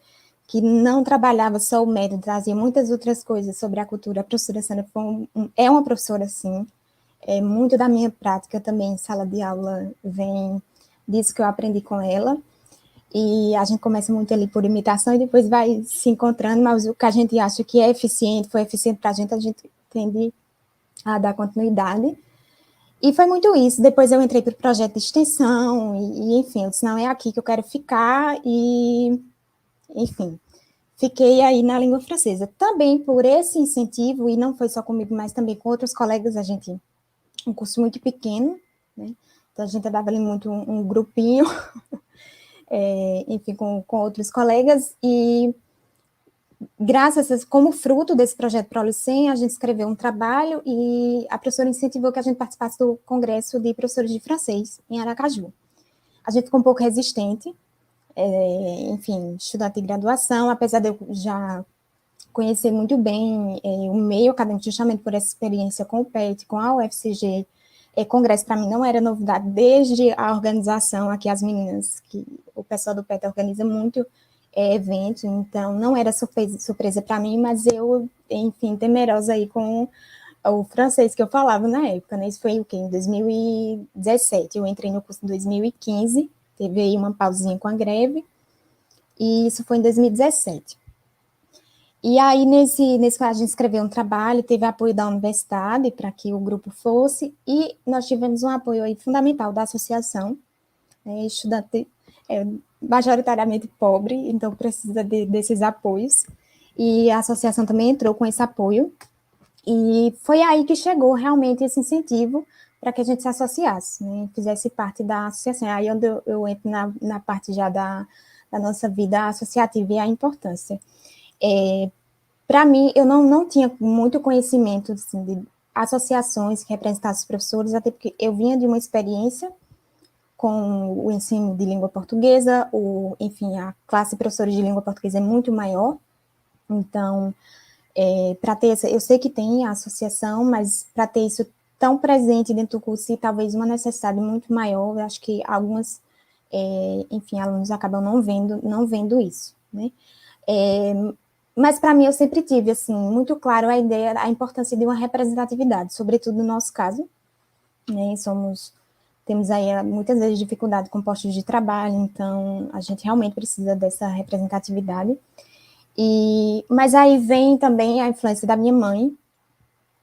que não trabalhava só o método, trazia muitas outras coisas sobre a cultura. A professora Sandra é uma professora, assim, muito da minha prática também, em sala de aula, vem disso que eu aprendi com ela, e a gente começa muito ali por imitação e depois vai se encontrando, mas o que a gente acha que é eficiente, foi eficiente para a gente tende a dar continuidade. E foi muito isso. Depois eu entrei para o projeto de extensão, enfim, eu disse, não, é aqui que eu quero ficar, e, enfim, fiquei aí na língua francesa. Também por esse incentivo, e não foi só comigo, mas também com outros colegas, um curso muito pequeno, né? Então a gente andava ali muito um grupinho, enfim, com outros colegas, e como fruto desse projeto Prolicem, a gente escreveu um trabalho e a professora incentivou que a gente participasse do congresso de professores de francês em Aracaju. A gente ficou um pouco resistente, enfim, estudante de graduação, apesar de eu já conhecer muito bem o meio acadêmico, justamente por essa experiência com o PET, com a UFCG. Congresso, para mim, não era novidade, desde a organização, aqui as meninas, que o pessoal do PET organiza muito evento, então não era surpresa para mim, mas eu, enfim, temerosa aí com o francês que eu falava na época, né? Isso foi o quê? Em 2017, eu entrei no curso em 2015, teve aí uma pausinha com a greve, e isso foi em 2017. E aí, nesse a gente escreveu um trabalho, teve apoio da universidade para que o grupo fosse, e nós tivemos um apoio aí fundamental da associação, estudante majoritariamente pobre, então precisa desses apoios, e a associação também entrou com esse apoio, e foi aí que chegou realmente esse incentivo para que a gente se associasse, né, fizesse parte da associação. Aí onde eu entro na parte já da nossa vida associativa e a importância. Para mim, eu não tinha muito conhecimento assim, de associações que representassem os professores, até porque eu vinha de uma experiência com o ensino de língua portuguesa, enfim, a classe de professores de língua portuguesa é muito maior, então, para ter eu sei que tem a associação, mas para ter isso tão presente dentro do curso, e talvez uma necessidade muito maior, eu acho que algumas, enfim, alunos acabam não vendo isso, né? Mas para mim eu sempre tive, assim, muito claro a ideia, a importância de uma representatividade, sobretudo no nosso caso, né, temos aí muitas vezes dificuldade com postos de trabalho, então a gente realmente precisa dessa representatividade. Mas aí vem também a influência da minha mãe,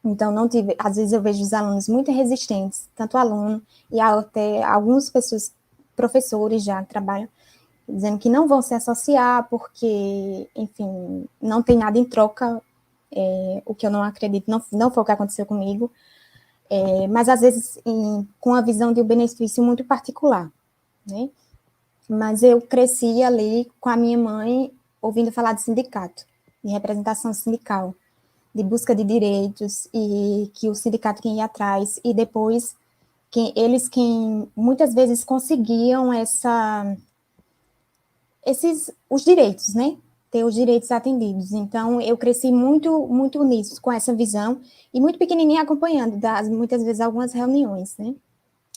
então não tive, às vezes eu vejo os alunos muito resistentes, tanto aluno e até algumas pessoas, professores já que trabalham, dizendo que não vão se associar porque, enfim, não tem nada em troca, o que eu não acredito, não foi o que aconteceu comigo, mas às vezes com a visão de um benefício muito particular, né? Mas eu cresci ali com a minha mãe ouvindo falar de sindicato, de representação sindical, de busca de direitos, e que o sindicato quem ia atrás, e depois quem muitas vezes conseguiam os direitos, né? Ter os direitos atendidos. Então, eu cresci muito, muito nisso, com essa visão, e muito pequenininha acompanhando, muitas vezes, algumas reuniões, né?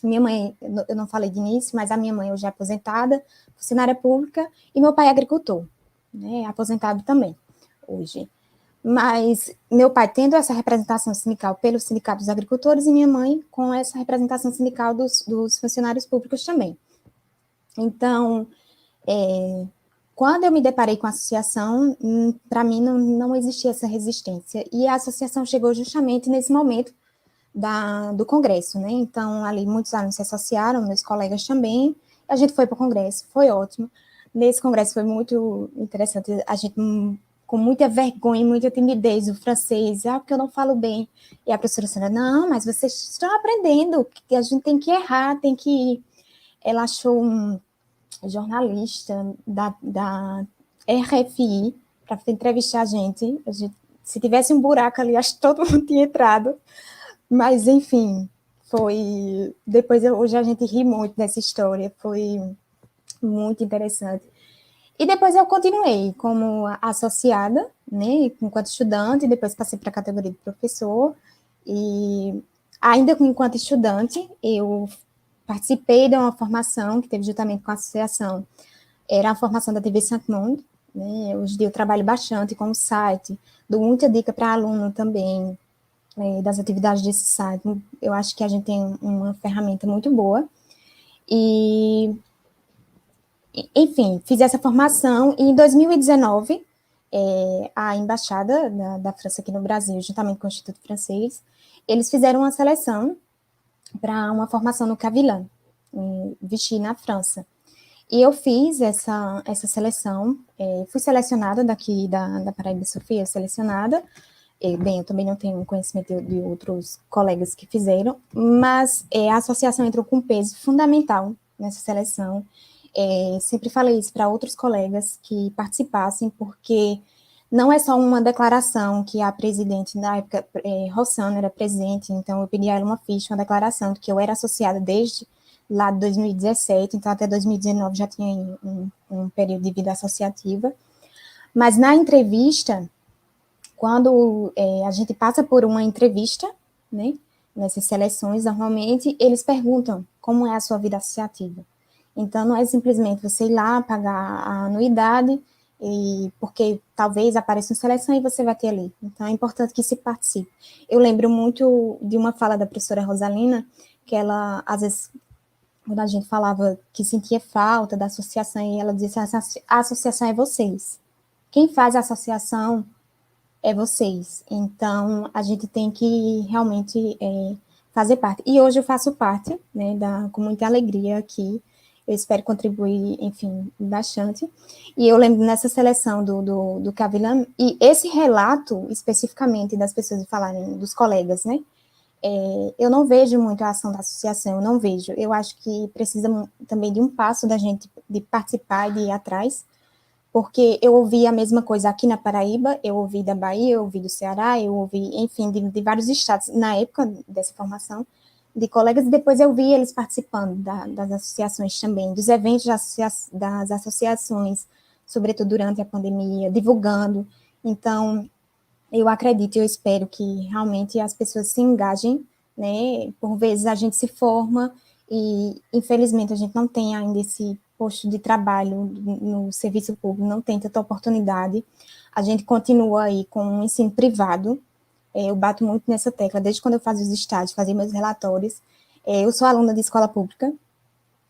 Minha mãe, eu não falei de início, mas a minha mãe hoje é aposentada, funcionária pública, e meu pai é agricultor, né? Aposentado também, hoje. Mas meu pai tendo essa representação sindical pelo Sindicato dos Agricultores, e minha mãe com essa representação sindical dos funcionários públicos também. Então, quando eu me deparei com a associação, para mim não existia essa resistência, e a associação chegou justamente nesse momento do congresso, né? Então, ali muitos alunos se associaram, meus colegas também, a gente foi para o congresso, foi ótimo. Nesse congresso foi muito interessante, a gente com muita vergonha, muita timidez, o francês, porque eu não falo bem, e a professora Sandra, não, mas vocês estão aprendendo, que a gente tem que errar, tem que... Ela achou um jornalista da RFI para entrevistar a gente, se tivesse um buraco ali, acho que todo mundo tinha entrado, mas, enfim, depois hoje a gente ri muito dessa história, foi muito interessante. E depois eu continuei como associada, né, enquanto estudante, depois passei para a categoria de professor, e ainda enquanto estudante, eu participei de uma formação que teve juntamente com a associação, era a formação da TV Saint Monde, né, hoje em dia eu trabalho bastante com o site, dou muita dica para aluno também, das atividades desse site, eu acho que a gente tem uma ferramenta muito boa, enfim, fiz essa formação, e em 2019, a embaixada da França aqui no Brasil, juntamente com o Instituto Francês, eles fizeram uma seleção para uma formação no Cavilan, em Vichy, na França. E eu fiz essa seleção, fui selecionada daqui da Paraíba Sofia, selecionada, bem, eu também não tenho conhecimento de outros colegas que fizeram, mas a associação entrou com um peso fundamental nessa seleção. Sempre falei isso para outros colegas que participassem, porque não é só uma declaração que a presidente, na época, Rossana era presidente, então eu pedi a ela uma ficha, uma declaração de que eu era associada desde lá de 2017, então até 2019 já tinha um período de vida associativa. Mas na entrevista, quando a gente passa por uma entrevista, né, nessas seleções, normalmente eles perguntam como é a sua vida associativa. Então, não é simplesmente você ir lá, pagar a anuidade, porque talvez apareça uma seleção e você vai ter ali. Então, é importante que se participe. Eu lembro muito de uma fala da professora Rosalina, que ela, às vezes, quando a gente falava que sentia falta da associação, e ela dizia assim, a associação é vocês. Quem faz a associação é vocês. Então, a gente tem que realmente fazer parte. E hoje eu faço parte, né, com muita alegria aqui. Eu espero contribuir, enfim, bastante. E eu lembro nessa seleção do Cavilã, e esse relato, especificamente, das pessoas falarem, dos colegas, né, eu não vejo muito a ação da associação, eu não vejo. Eu acho que precisa também de um passo da gente, de participar e de ir atrás, porque eu ouvi a mesma coisa aqui na Paraíba, eu ouvi da Bahia, eu ouvi do Ceará, eu ouvi, enfim, de vários estados, na época dessa formação, de colegas, e depois eu vi eles participando das associações também, dos eventos das associações, sobretudo durante a pandemia, divulgando. Então, eu acredito e eu espero que realmente as pessoas se engajem, né? Por vezes a gente se forma e, infelizmente, a gente não tem ainda esse posto de trabalho no serviço público, não tem tanta oportunidade. A gente continua aí com o ensino privado. Eu bato muito nessa tecla, desde quando eu fazia os estágios, fazia meus relatórios. Eu sou aluna de escola pública.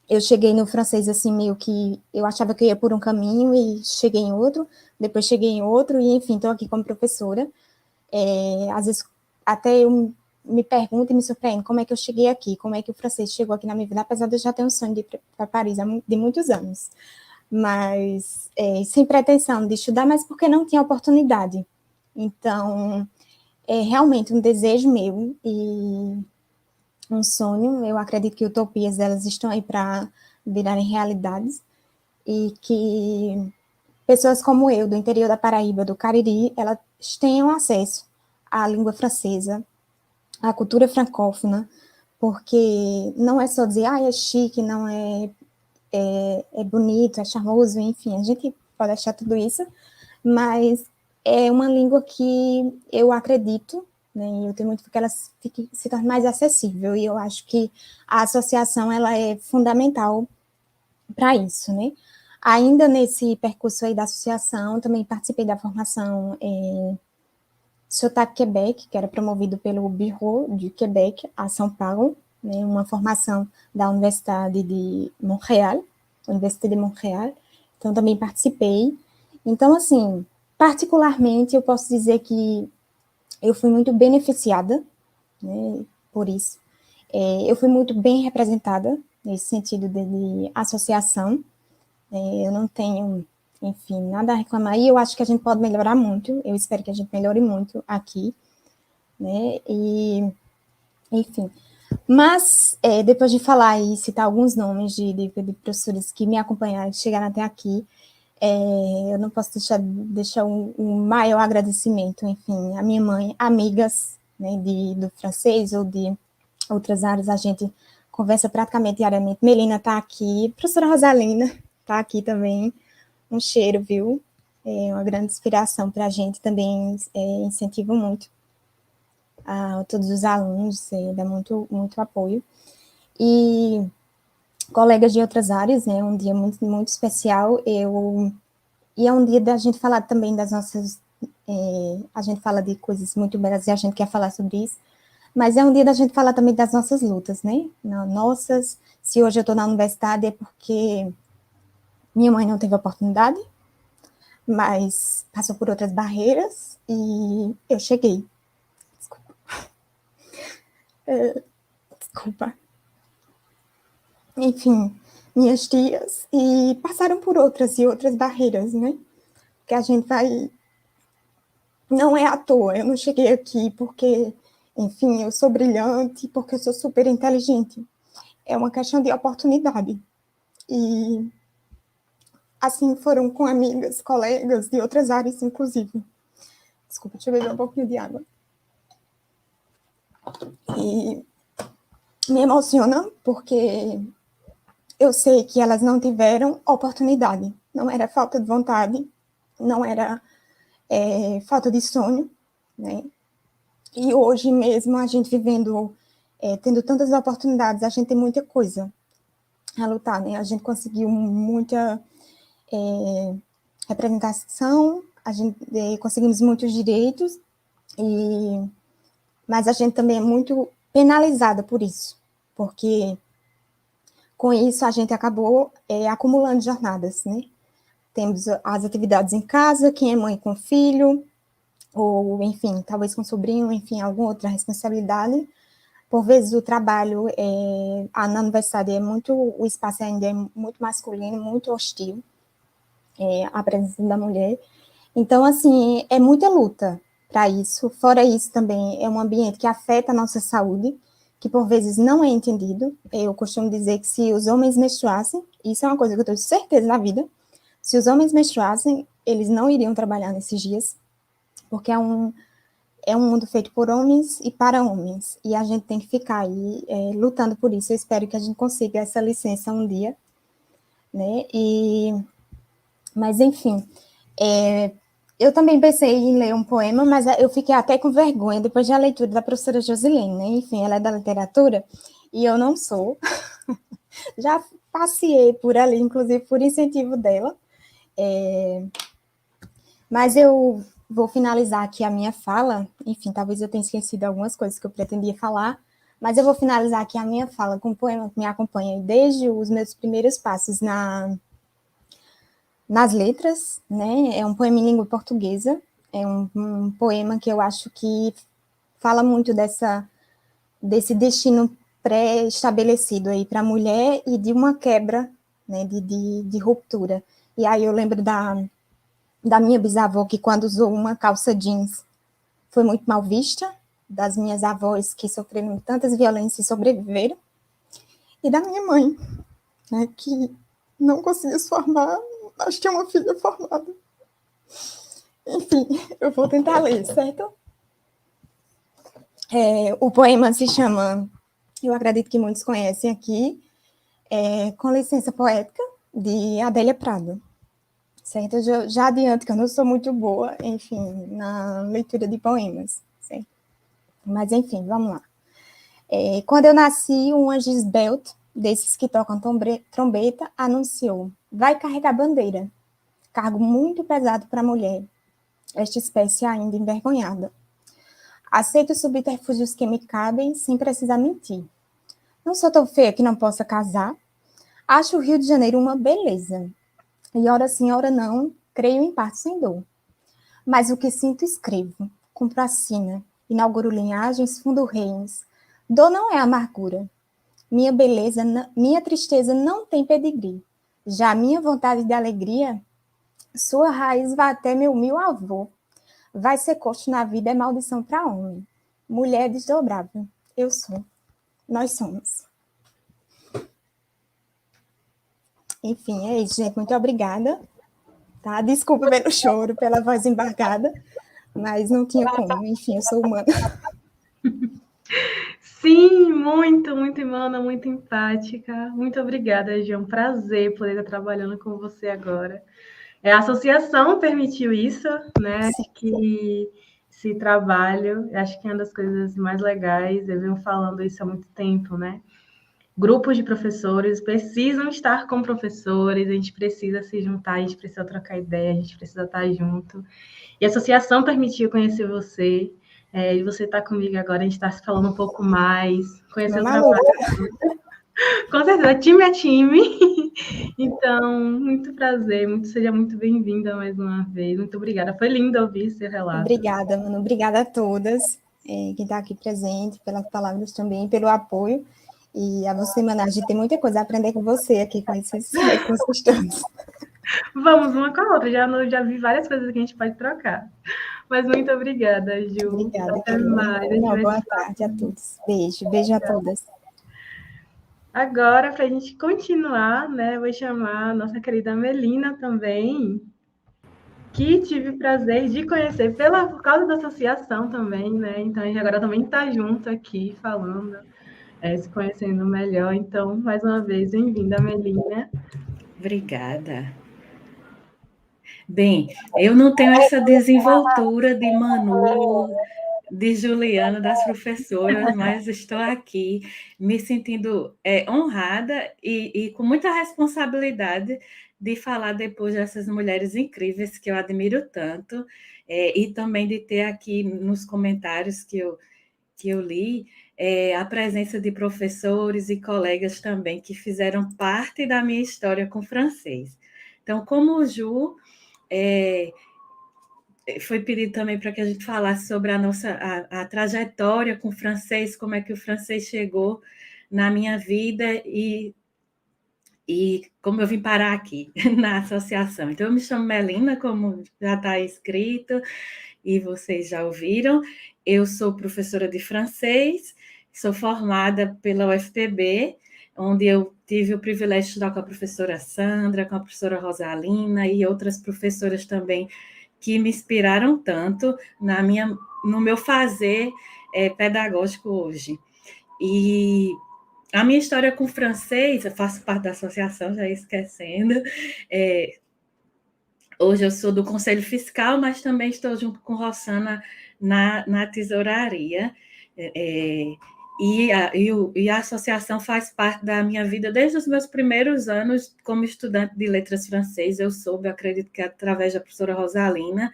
Eu cheguei no francês, assim, meio que... Eu achava que eu ia por um caminho e cheguei em outro, depois cheguei em outro, e, enfim, estou aqui como professora. Às vezes, até eu me pergunto e me surpreendo como é que eu cheguei aqui, como é que o francês chegou aqui na minha vida, apesar de eu já ter um sonho de ir para Paris de muitos anos. Mas, sem pretensão de estudar, mas porque não tinha oportunidade. Então, é realmente um desejo meu e um sonho. Eu acredito que utopias delas estão aí para virarem realidades e que pessoas como eu, do interior da Paraíba, do Cariri, elas tenham acesso à língua francesa, à cultura francófona, porque não é só dizer, é chique, não é bonito, é charmoso, enfim, a gente pode achar tudo isso, mas é uma língua que eu acredito, né, e eu tenho muito que ela se torne mais acessível, e eu acho que a associação, ela é fundamental para isso, né. Ainda nesse percurso aí da associação, também participei da formação Sotaque Quebec, que era promovido pelo Bureau de Quebec a São Paulo, né, uma formação da Universidade de Montréal, Universidade de Montréal, então também participei. Então, assim, particularmente, eu posso dizer que eu fui muito beneficiada, né, por isso. Eu fui muito bem representada nesse sentido de associação. Eu não tenho, enfim, nada a reclamar. E eu acho que a gente pode melhorar muito. Eu espero que a gente melhore muito aqui, né? E, enfim. Mas, depois de falar e citar alguns nomes de professores que me acompanharam, que chegaram até aqui, eu não posso deixar um maior agradecimento, enfim, a minha mãe, amigas, né, do francês ou de outras áreas, a gente conversa praticamente diariamente. Melina está aqui, professora Rosalina está aqui também, um cheiro, viu? É uma grande inspiração para a gente, também incentivo muito a todos os alunos, dá muito, muito apoio. E colegas de outras áreas, né, um dia muito, muito especial, e é um dia da gente falar também das nossas, a gente fala de coisas muito belas e a gente quer falar sobre isso, mas é um dia da gente falar também das nossas lutas, né, se hoje eu estou na universidade é porque minha mãe não teve oportunidade, mas passou por outras barreiras e eu cheguei. Desculpa. Enfim, minhas tias, e passaram por outras e outras barreiras, né? Que a gente vai... Não é à toa, eu não cheguei aqui porque, enfim, eu sou brilhante, porque eu sou super inteligente. É uma questão de oportunidade. E assim foram com amigas, colegas de outras áreas, inclusive. Desculpa, deixa eu beber um pouquinho de água. E me emociona, porque eu sei que elas não tiveram oportunidade. Não era falta de vontade, não era falta de sonho, né? E hoje mesmo, a gente vivendo, tendo tantas oportunidades, a gente tem muita coisa a lutar, né? A gente conseguiu muita representação, a gente conseguimos muitos direitos, mas a gente também é muito penalizada por isso, porque com isso a gente acabou acumulando jornadas, né? Temos as atividades em casa, quem é mãe com filho, ou, enfim, talvez com sobrinho, enfim, alguma outra responsabilidade. Por vezes o trabalho na universidade o espaço ainda é muito masculino, muito hostil, a presença da mulher. Então, assim, é muita luta para isso. Fora isso, também é um ambiente que afeta a nossa saúde, que por vezes não é entendido. Eu costumo dizer que se os homens menstruassem, isso é uma coisa que eu tenho certeza na vida, se os homens menstruassem, eles não iriam trabalhar nesses dias, porque é um mundo feito por homens e para homens, e a gente tem que ficar aí lutando por isso. Eu espero que a gente consiga essa licença um dia, né? Mas, enfim, eu também pensei em ler um poema, mas eu fiquei até com vergonha depois da leitura da professora Josilene, né? Enfim, ela é da literatura, e eu não sou. Já passeei por ali, inclusive por incentivo dela, mas eu vou finalizar aqui a minha fala. Enfim, talvez eu tenha esquecido algumas coisas que eu pretendia falar, mas eu vou finalizar aqui a minha fala com um poema que me acompanha desde os meus primeiros passos nas letras, né? É um poema em língua portuguesa, é um poema que eu acho que fala muito desse destino pré-estabelecido aí para a mulher e de uma quebra, né, de ruptura. E aí eu lembro da minha bisavó, que quando usou uma calça jeans foi muito mal vista, das minhas avós que sofreram tantas violências e sobreviveram, e da minha mãe, né, que não conseguiu se formar, mas tinha uma filha formada. Enfim, eu vou tentar ler, certo? O poema se chama, eu acredito que muitos conhecem aqui, Com Licença Poética, de Adélia Prado. Certo? Eu já adianto que eu não sou muito boa, enfim, na leitura de poemas, certo? Mas, enfim, vamos lá. Quando eu nasci, um anjo esbelto, desses que tocam trombeta, anunciou: vai carregar bandeira, cargo muito pesado para a mulher, esta espécie ainda envergonhada. Aceito os subterfúgios que me cabem, sem precisar mentir. Não sou tão feia que não possa casar. Acho o Rio de Janeiro uma beleza. E ora sim, ora não, creio em parte sem dor. Mas o que sinto, escrevo, cumpro a sina, inauguro linhagens, fundo reinos. Dor não é amargura. Minha beleza, minha tristeza não tem pedigree. Já a minha vontade de alegria, sua raiz vai até meu avô. Vai ser coxo na vida é maldição para homem. Mulher é desdobrável. Eu sou. Nós somos. Enfim, é isso, gente. Muito obrigada. Tá? Desculpa pelo choro, pela voz embargada, mas não tinha como. Enfim, eu sou humana. Sim, muito, muito humana, muito empática. Muito obrigada, Gi. É um prazer poder estar trabalhando com você agora. A associação permitiu isso, né? Acho que esse trabalho, acho que é uma das coisas mais legais. Eu venho falando isso há muito tempo, né? Grupos de professores precisam estar com professores, a gente precisa se juntar, a gente precisa trocar ideia, a gente precisa estar junto. E a associação permitiu conhecer você, e você está comigo agora, a gente está se falando um pouco mais, conhecer o trabalho. Com certeza, time é time. Então, muito prazer, seja muito bem-vinda mais uma vez. Muito obrigada, foi lindo ouvir seu relato. Obrigada, Manu, obrigada a todas, quem está aqui presente, pelas palavras também, pelo apoio. E a você, Manu, a gente tem muita coisa a aprender com você aqui, com esses recursos todos. Vamos uma com a outra, já vi várias coisas que a gente pode trocar. Mas muito obrigada, Ju. Obrigada, até mais. Boa tarde a todos. Beijo a todas. Agora, para a gente continuar, né, vou chamar a nossa querida Melina também, que tive o prazer de conhecer por causa da associação também, né? Então, a gente agora também está junto aqui falando. se conhecendo melhor. Então, mais uma vez, bem-vinda, Melina. Obrigada. Bem, eu não tenho essa desenvoltura de Manu, de Juliana, das professoras, mas estou aqui me sentindo honrada e com muita responsabilidade de falar depois dessas mulheres incríveis que eu admiro tanto, e também de ter aqui nos comentários que eu li, a presença de professores e colegas também que fizeram parte da minha história com francês. Então, como o Ju, foi pedido também para que a gente falasse sobre a trajetória com o francês, como é que o francês chegou na minha vida e como eu vim parar aqui na associação. Então, eu me chamo Melina, como já está escrito, e vocês já ouviram. Eu sou professora de francês, sou formada pela UFPB, onde eu tive o privilégio de estudar com a professora Sandra, com a professora Rosalina e outras professoras também que me inspiraram tanto no meu fazer pedagógico hoje. E a minha história com o francês, eu faço parte da associação, já ia esquecendo. Hoje eu sou do Conselho Fiscal, mas também estou junto com Rossana na tesouraria. E a associação faz parte da minha vida desde os meus primeiros anos como estudante de letras francês. Eu soube, acredito que através da professora Rosalina,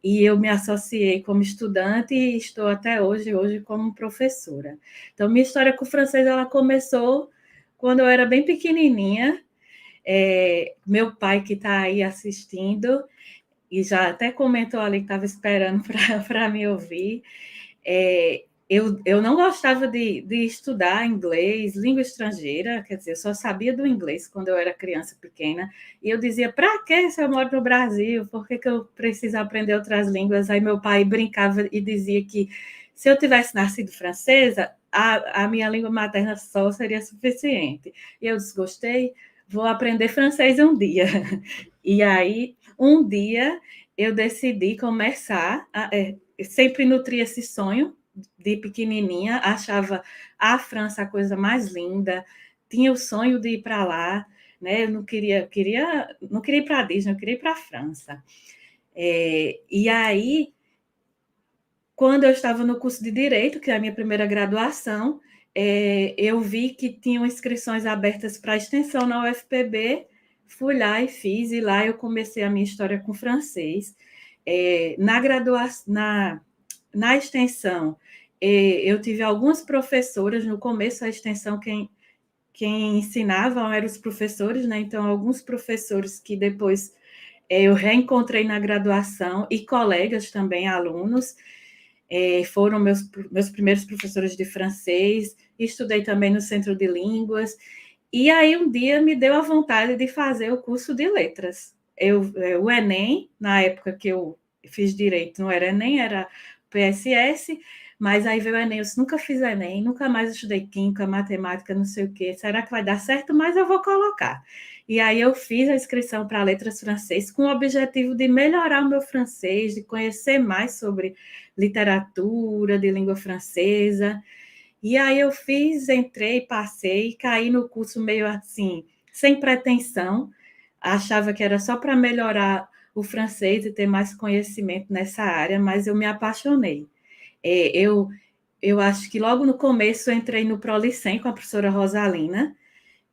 e eu me associei como estudante e estou até hoje como professora. Então, minha história com o francês ela começou quando eu era bem pequenininha. Meu pai, que está aí assistindo, e já até comentou ali que estava esperando para me ouvir, eu não gostava de estudar inglês, língua estrangeira, quer dizer, eu só sabia do inglês quando eu era criança pequena, e eu dizia, para que se eu moro no Brasil? Por que eu preciso aprender outras línguas? Aí meu pai brincava e dizia que se eu tivesse nascido francesa, a minha língua materna só seria suficiente. E eu desgostei, vou aprender francês um dia. E aí, um dia, eu decidi começar, sempre nutri esse sonho, de pequenininha, achava a França a coisa mais linda, tinha o sonho de ir para lá, né? Eu não queria ir para a Disney, eu queria ir para a França. E aí, quando eu estava no curso de Direito, que é a minha primeira graduação, eu vi que tinham inscrições abertas para extensão na UFPB, fui lá e fiz, e lá eu comecei a minha história com francês. Na extensão, eu tive algumas professoras, no começo da extensão, quem ensinava eram os professores, né? Então, alguns professores que depois eu reencontrei na graduação, e colegas também, alunos, foram meus primeiros professores de francês, estudei também no Centro de Línguas, e aí um dia me deu a vontade de fazer o curso de letras. O Enem, na época que eu fiz Direito, não era Enem, era PSS, mas aí veio o Enem, eu nunca fiz Enem, nunca mais estudei Química, Matemática, não sei o quê, será que vai dar certo? Mas eu vou colocar. E aí eu fiz a inscrição para Letras Francês com o objetivo de melhorar o meu francês, de conhecer mais sobre literatura, de língua francesa. E aí eu entrei, passei, caí no curso meio assim, sem pretensão, achava que era só para melhorar o francês e ter mais conhecimento nessa área, mas eu me apaixonei. Eu acho que logo no começo eu entrei no Prolicem com a professora Rosalina,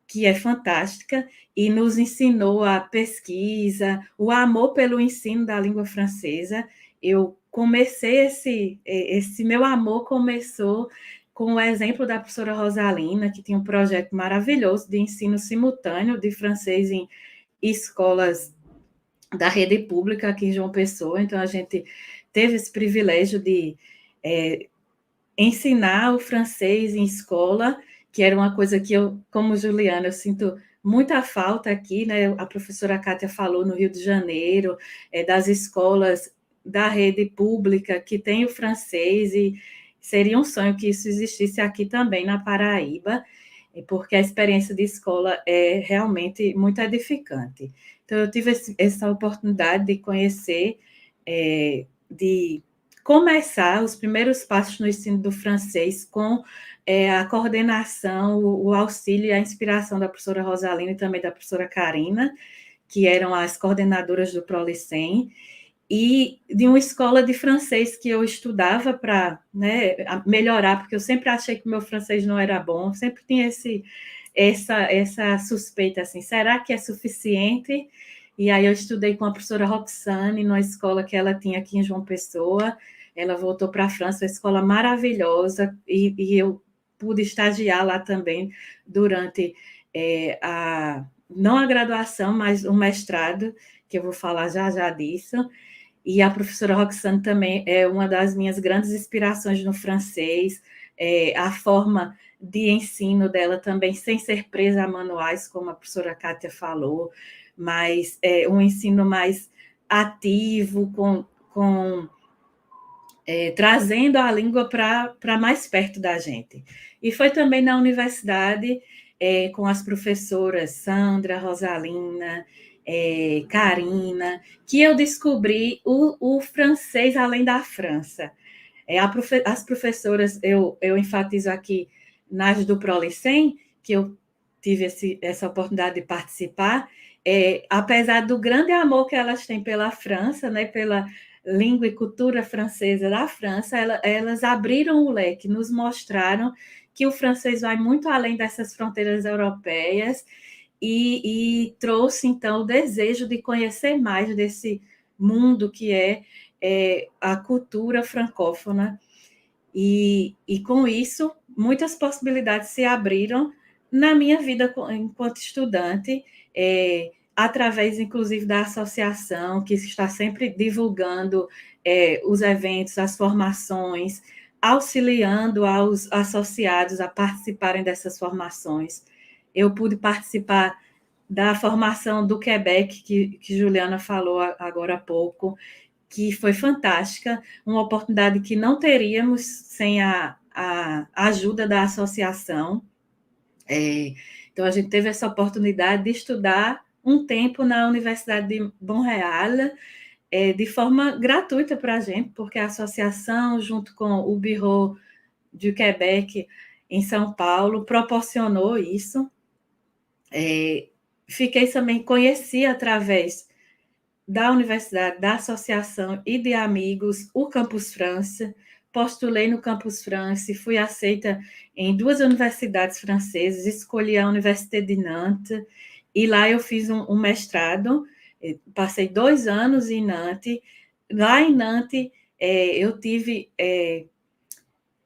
que é fantástica, e nos ensinou a pesquisa, o amor pelo ensino da língua francesa. Eu comecei esse meu amor começou com o exemplo da professora Rosalina, que tinha um projeto maravilhoso de ensino simultâneo de francês em escolas da rede pública aqui em João Pessoa. Então, a gente teve esse privilégio de ensinar o francês em escola, que era uma coisa que eu, como Juliana, eu sinto muita falta aqui, né? A professora Kátia falou no Rio de Janeiro, das escolas da rede pública que tem o francês, e seria um sonho que isso existisse aqui também na Paraíba, porque a experiência de escola é realmente muito edificante. Então, eu tive essa oportunidade de conhecer, de começar os primeiros passos no ensino do francês com a coordenação, o auxílio e a inspiração da professora Rosalina e também da professora Karina, que eram as coordenadoras do Prolicem, e de uma escola de francês que eu estudava para, né, melhorar, porque eu sempre achei que o meu francês não era bom, sempre tinha essa suspeita, assim, será que é suficiente? E aí eu estudei com a professora Roxane, numa escola que ela tinha aqui em João Pessoa. Ela voltou para a França, uma escola maravilhosa, e eu pude estagiar lá também durante não a graduação, mas o mestrado, que eu vou falar já disso. E a professora Roxane também é uma das minhas grandes inspirações no francês, a forma de ensino dela também, sem ser presa a manuais, como a professora Kátia falou, mas um ensino mais ativo, trazendo a língua para mais perto da gente. E foi também na universidade, com as professoras Sandra, Rosalina, Karina, que eu descobri o francês além da França. As professoras, eu enfatizo aqui nas do Prolicem, que eu tive essa oportunidade de participar, apesar do grande amor que elas têm pela França, né, pela língua e cultura francesa da França, elas abriram o leque, nos mostraram que o francês vai muito além dessas fronteiras europeias e trouxe, então, o desejo de conhecer mais desse mundo que é a cultura francófona. E com isso, muitas possibilidades se abriram na minha vida enquanto estudante, através, inclusive, da associação, que está sempre divulgando os eventos, as formações, auxiliando aos associados a participarem dessas formações. Eu pude participar da formação do Quebec, que Juliana falou agora há pouco, que foi fantástica, uma oportunidade que não teríamos sem a ajuda da associação. Então, a gente teve essa oportunidade de estudar um tempo na Universidade de Montreal, de forma gratuita para a gente, porque a associação, junto com o Bureau du Québec em São Paulo, proporcionou isso. Fiquei também, conheci através da universidade, da associação e de amigos, o Campus France, postulei no Campus France, fui aceita em 2 universidades francesas, escolhi a Université de Nantes, e lá eu fiz um mestrado, passei 2 anos em Nantes. Lá em Nantes, eu tive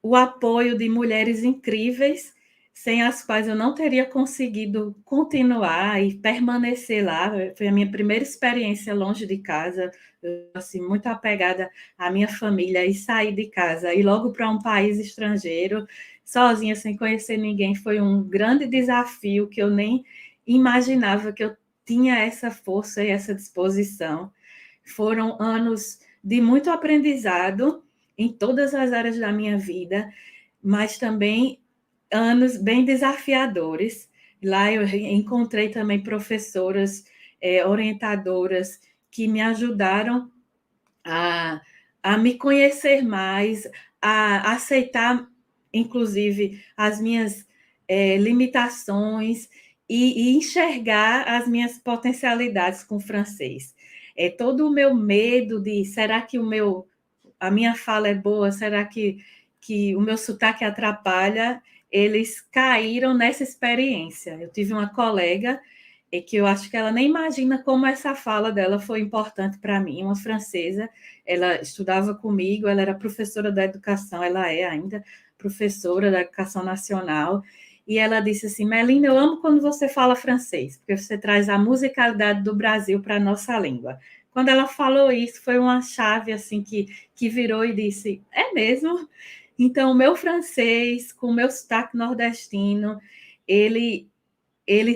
o apoio de mulheres incríveis, sem as quais eu não teria conseguido continuar e permanecer lá. Foi a minha primeira experiência longe de casa, eu, assim, muito apegada à minha família, e sair de casa e logo para um país estrangeiro, sozinha, sem conhecer ninguém, foi um grande desafio que eu nem imaginava que eu tinha essa força e essa disposição. Foram anos de muito aprendizado em todas as áreas da minha vida, mas também anos bem desafiadores. Lá eu encontrei também professoras, orientadoras, que me ajudaram a me conhecer mais, a aceitar, inclusive, as minhas limitações e enxergar as minhas potencialidades com o francês. Todo o meu medo de, será que a minha fala é boa, será que o meu sotaque atrapalha, eles caíram nessa experiência. Eu tive uma colega que eu acho que ela nem imagina como essa fala dela foi importante para mim, uma francesa. Ela estudava comigo, ela era professora da educação, ela é ainda professora da educação nacional, e ela disse assim: Melina, eu amo quando você fala francês, porque você traz a musicalidade do Brasil para a nossa língua. Quando ela falou isso, foi uma chave assim que virou e disse: é mesmo? Então, o meu francês, com o meu sotaque nordestino, ele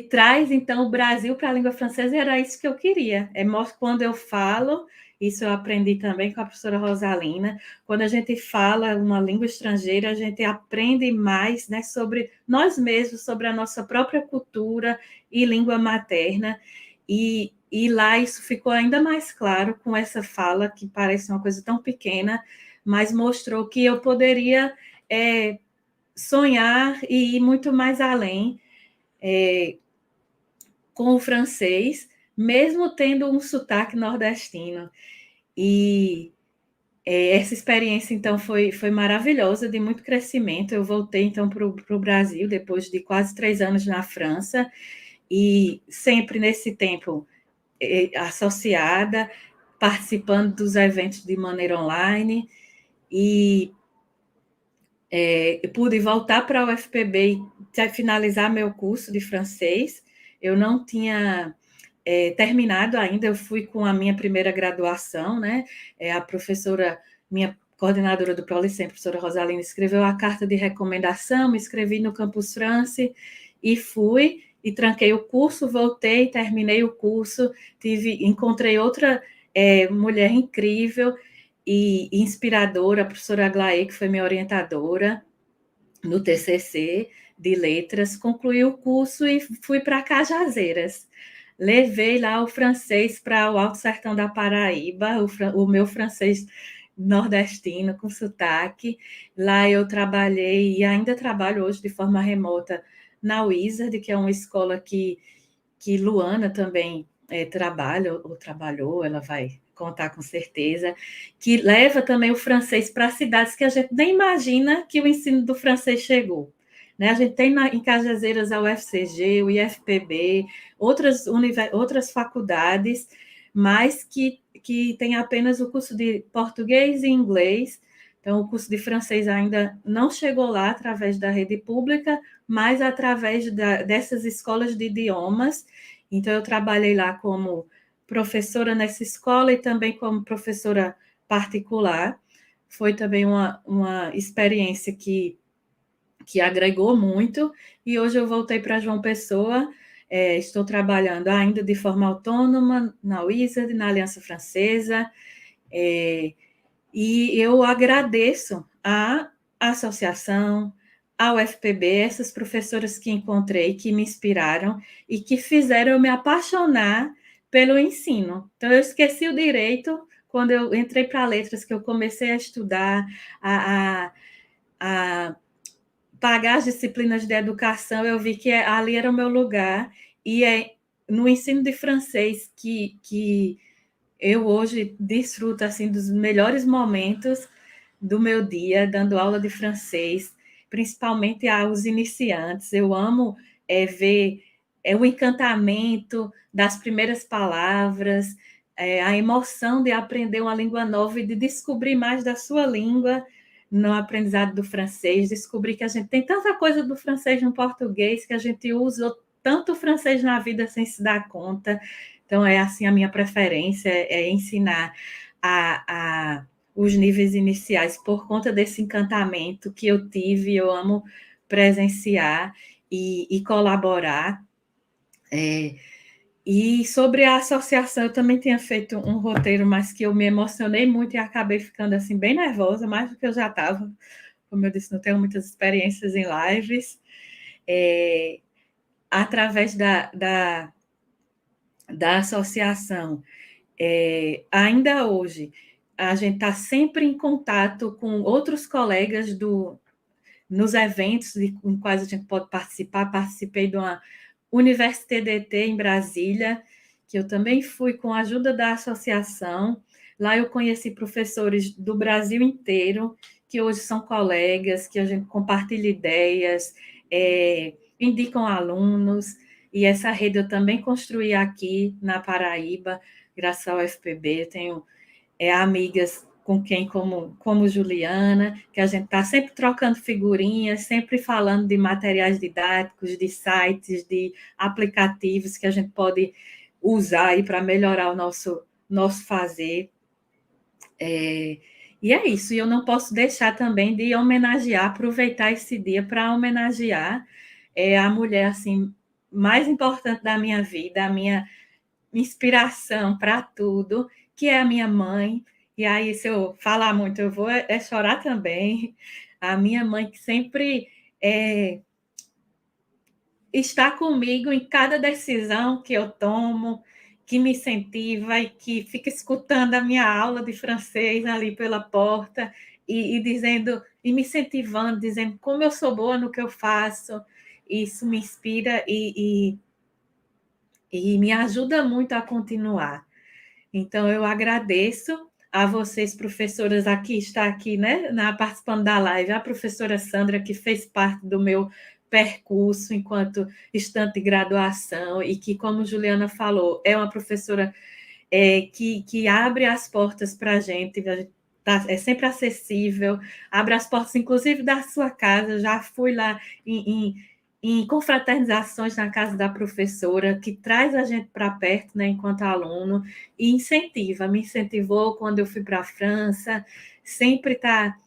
traz, então, o Brasil para a língua francesa, e era isso que eu queria. Quando eu falo, isso eu aprendi também com a professora Rosalina, quando a gente fala uma língua estrangeira, a gente aprende mais, né, sobre nós mesmos, sobre a nossa própria cultura e língua materna, e E lá isso ficou ainda mais claro com essa fala, que parece uma coisa tão pequena, mas mostrou que eu poderia sonhar e ir muito mais além com o francês, mesmo tendo um sotaque nordestino. E essa experiência, então, foi maravilhosa, de muito crescimento. Eu voltei, então, para o Brasil, depois de quase 3 anos na França, e sempre nesse tempo associada, participando dos eventos de maneira online, e pude voltar para a UFPB e finalizar meu curso de francês. Eu não tinha terminado ainda, eu fui com a minha primeira graduação, né? A professora, minha coordenadora do Prolicem, a professora Rosalina, escreveu a carta de recomendação, me inscrevi no Campus France e fui, e tranquei o curso, voltei, terminei o curso, encontrei outra mulher incrível e inspiradora, a professora Aglaé, que foi minha orientadora no TCC de Letras, concluí o curso e fui para Cajazeiras. Levei lá o francês para o Alto Sertão da Paraíba, o meu francês nordestino com sotaque. Lá eu trabalhei, e ainda trabalho hoje de forma remota, na Wizard, que é uma escola que Luana também trabalha, ou trabalhou, ela vai contar com certeza, que leva também o francês para cidades que a gente nem imagina que o ensino do francês chegou. Né? A gente tem em Cajazeiras a UFCG, o IFPB, outras faculdades, mas que tem apenas o curso de português e inglês. Então, o curso de francês ainda não chegou lá através da rede pública, mas através dessas escolas de idiomas. Então, eu trabalhei lá como professora nessa escola e também como professora particular. Foi também uma experiência que agregou muito, e hoje eu voltei para João Pessoa, estou trabalhando ainda de forma autônoma na Wizard, na Aliança Francesa, e eu agradeço à associação, ao FPB, essas professoras que encontrei, que me inspiraram e que fizeram eu me apaixonar pelo ensino. Então, eu esqueci o direito quando eu entrei para letras, que eu comecei a estudar, a pagar as disciplinas de educação, eu vi que ali era o meu lugar, e no ensino de francês que eu hoje desfruto assim, dos melhores momentos do meu dia, dando aula de francês, principalmente aos iniciantes. Eu amo ver o encantamento das primeiras palavras, a emoção de aprender uma língua nova e de descobrir mais da sua língua no aprendizado do francês, descobrir que a gente tem tanta coisa do francês no português, que a gente usa tanto o francês na vida sem se dar conta. Então, é assim a minha preferência, é ensinar os níveis iniciais por conta desse encantamento que eu tive, eu amo presenciar e colaborar. E sobre a associação, eu também tinha feito um roteiro, mas que eu me emocionei muito e acabei ficando assim bem nervosa, mais do que eu já estava. Como eu disse, não tenho muitas experiências em lives. Através da associação, ainda hoje, a gente está sempre em contato com outros colegas nos eventos em quais a gente pode participar. Participei de uma Université d'été em Brasília, que eu também fui com a ajuda da associação. Lá eu conheci professores do Brasil inteiro, que hoje são colegas, que a gente compartilha ideias, indicam alunos, e essa rede eu também construí aqui na Paraíba, graças ao FPB. Eu tenho amigas com quem, como Juliana, que a gente está sempre trocando figurinhas, sempre falando de materiais didáticos, de sites, de aplicativos que a gente pode usar aí para melhorar o nosso fazer. E é isso, e eu não posso deixar também de homenagear, aproveitar esse dia para homenagear a mulher assim, mais importante da minha vida, a minha inspiração para tudo, que é a minha mãe. E aí, se eu falar muito, eu vou chorar também. A minha mãe, que sempre está comigo em cada decisão que eu tomo, que me incentiva e que fica escutando a minha aula de francês ali pela porta e dizendo, e me incentivando, dizendo como eu sou boa no que eu faço. Isso me inspira e me ajuda muito a continuar. Então, eu agradeço a vocês, professoras, está aqui, né, participando da live, a professora Sandra, que fez parte do meu percurso enquanto estudante de graduação e que, como Juliana falou, é uma professora que abre as portas para a gente é sempre acessível, abre as portas, inclusive, da sua casa. Já fui lá em confraternizações na casa da professora, que traz a gente para perto, né, enquanto aluno, e me incentivou quando eu fui para a França, sempre está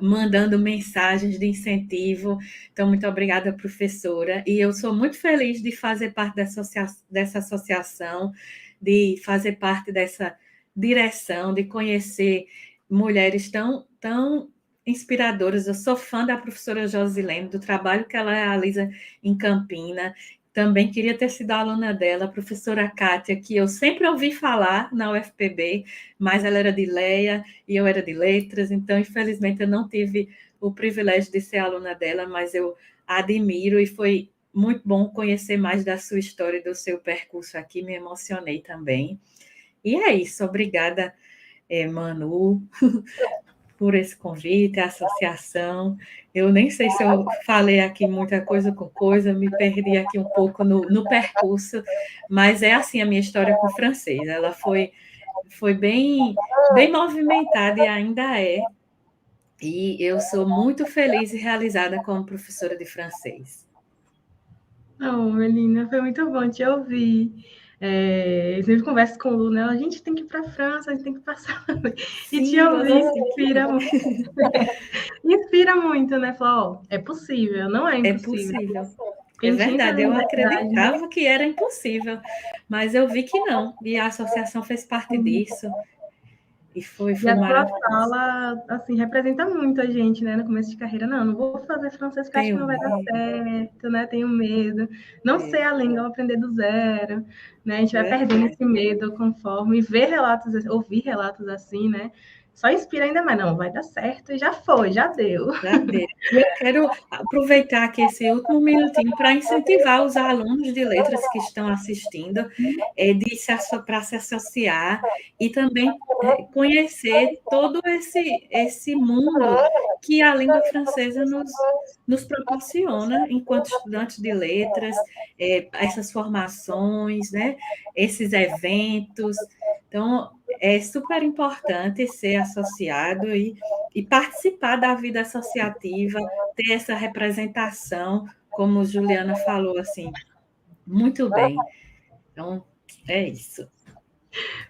mandando mensagens de incentivo. Então, muito obrigada, professora. E eu sou muito feliz de fazer parte dessa associação, de fazer parte dessa direção, de conhecer mulheres tão inspiradoras. Eu sou fã da professora Josilene, do trabalho que ela realiza em Campina. Também queria ter sido aluna dela, a professora Kátia, que eu sempre ouvi falar na UFPB, mas ela era de Leia e eu era de Letras, então, infelizmente, eu não tive o privilégio de ser aluna dela, mas eu admiro e foi muito bom conhecer mais da sua história e do seu percurso aqui, me emocionei também. E é isso, obrigada, Manu, por esse convite, a associação. Eu nem sei se eu falei aqui muita coisa com coisa, me perdi aqui um pouco no percurso, mas é assim a minha história com o francês. Ela foi bem movimentada e ainda é. E eu sou muito feliz e realizada como professora de francês. Não, Melina, foi muito bom te ouvir. Eu sempre converso com o Lu, né? A gente tem que ir para a França, a gente tem que passar. E te ouvir inspira muito. Inspira muito, né? Falar, é possível, não é impossível. É possível. É verdade, eu acreditava que era impossível, mas eu vi que não. E a associação fez parte disso. E foi maravilhoso. A sua fala, assim, representa muito a gente, né? No começo de carreira, não vou fazer francês porque acho que não vai dar certo, né? Tenho medo. Não sei a língua, vou aprender do zero, né? A gente vai perdendo esse medo conforme ouvir relatos assim, né? Só inspira ainda mais, não, vai dar certo, e já foi, já deu. Já deu. Eu quero aproveitar aqui esse último minutinho para incentivar os alunos de letras que estão assistindo para se associar e também conhecer todo esse mundo que a língua francesa nos proporciona enquanto estudantes de letras, essas formações, né, esses eventos. Então, é super importante ser associado e participar da vida associativa, ter essa representação, como Juliana falou, assim, muito bem. Então, é isso.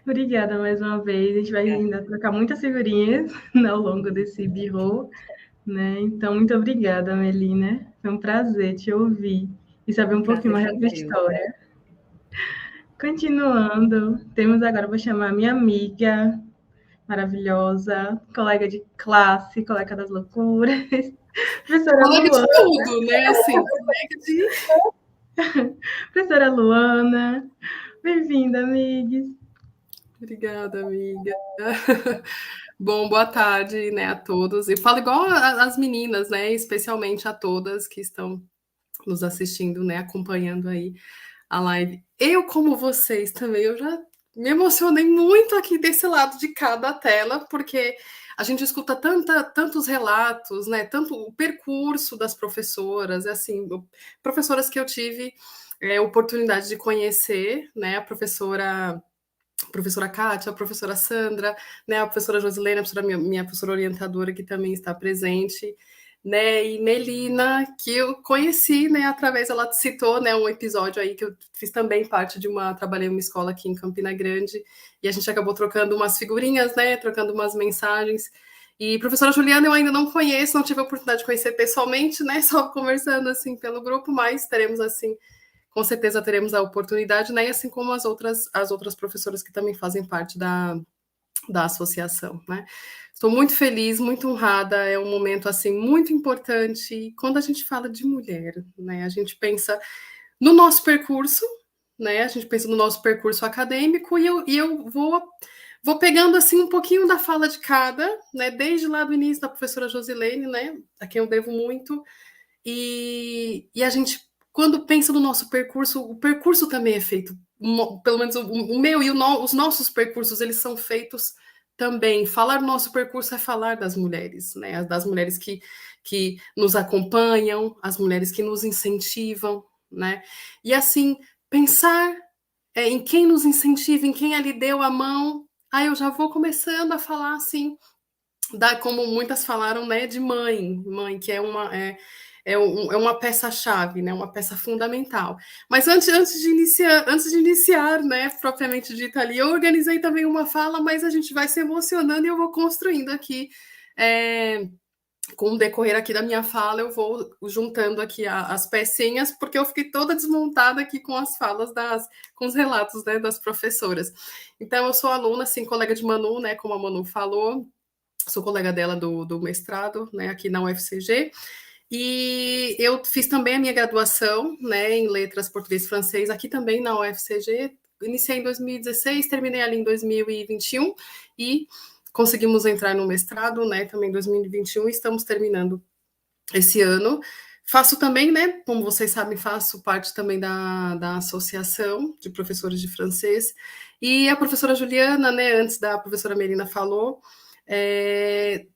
Obrigada mais uma vez. A gente vai ainda trocar muitas figurinhas ao longo desse birro, né? Então, muito obrigada, Melina. Foi um prazer te ouvir e saber um pouquinho mais da tua história. Continuando, temos agora, vou chamar minha amiga maravilhosa, colega de classe, colega das loucuras, professora colega Luana. De tudo, né? Assim, colega de... Professora Luana, bem-vinda, amigas. Obrigada, amiga. Bom, boa tarde, né, a todos. E falo igual as meninas, né, especialmente a todas que estão nos assistindo, né, acompanhando aí a live. Eu, como vocês também, eu já me emocionei muito aqui desse lado de cada tela, porque a gente escuta tantos relatos, né, tanto o percurso das professoras, assim, professoras que eu tive oportunidade de conhecer, né, a professora Kátia, a professora Sandra, né, a professora Josilene, minha professora orientadora, que também está presente, né, e Melina, que eu conheci, né, através, ela citou, né, um episódio aí que eu fiz também parte trabalhei em uma escola aqui em Campina Grande, e a gente acabou trocando umas figurinhas, né, trocando umas mensagens, e professora Juliana eu ainda não conheço, não tive a oportunidade de conhecer pessoalmente, né, só conversando, assim, pelo grupo, mas teremos, assim, com certeza teremos a oportunidade, né, e assim como as outras professoras que também fazem parte da associação, né. Estou muito feliz, muito honrada, é um momento, assim, muito importante. Quando a gente fala de mulher, né, a gente pensa no nosso percurso, né? A gente pensa no nosso percurso acadêmico e eu vou pegando assim um pouquinho da fala de cada, né? Desde lá do início da professora Josilene, né? A quem eu devo muito. E a gente, quando pensa no nosso percurso, o percurso também é feito, pelo menos o meu e os nossos percursos, eles são feitos também. Falar do nosso percurso é falar das mulheres, né? Das mulheres que nos acompanham, as mulheres que nos incentivam, né? E assim, pensar em quem nos incentiva, em quem ali deu a mão. Aí eu já vou começando a falar assim, como muitas falaram, né, de mãe, que é uma peça-chave, né, uma peça fundamental. Mas antes de iniciar, né, propriamente dita ali, eu organizei também uma fala, mas a gente vai se emocionando e eu vou construindo aqui, com o decorrer aqui da minha fala, eu vou juntando aqui as pecinhas, porque eu fiquei toda desmontada aqui com as falas com os relatos, né, das professoras. Então, eu sou aluna, assim, colega de Manu, né, como a Manu falou, sou colega dela do mestrado, né, aqui na UFCG, e eu fiz também a minha graduação, né, em Letras Português e Francês, aqui também na UFCG, iniciei em 2016, terminei ali em 2021, e conseguimos entrar no mestrado, né, também em 2021, e estamos terminando esse ano. Faço também, né, como vocês sabem, faço parte também da Associação de Professores de Francês, e a professora Juliana, né, antes da professora Melina falou,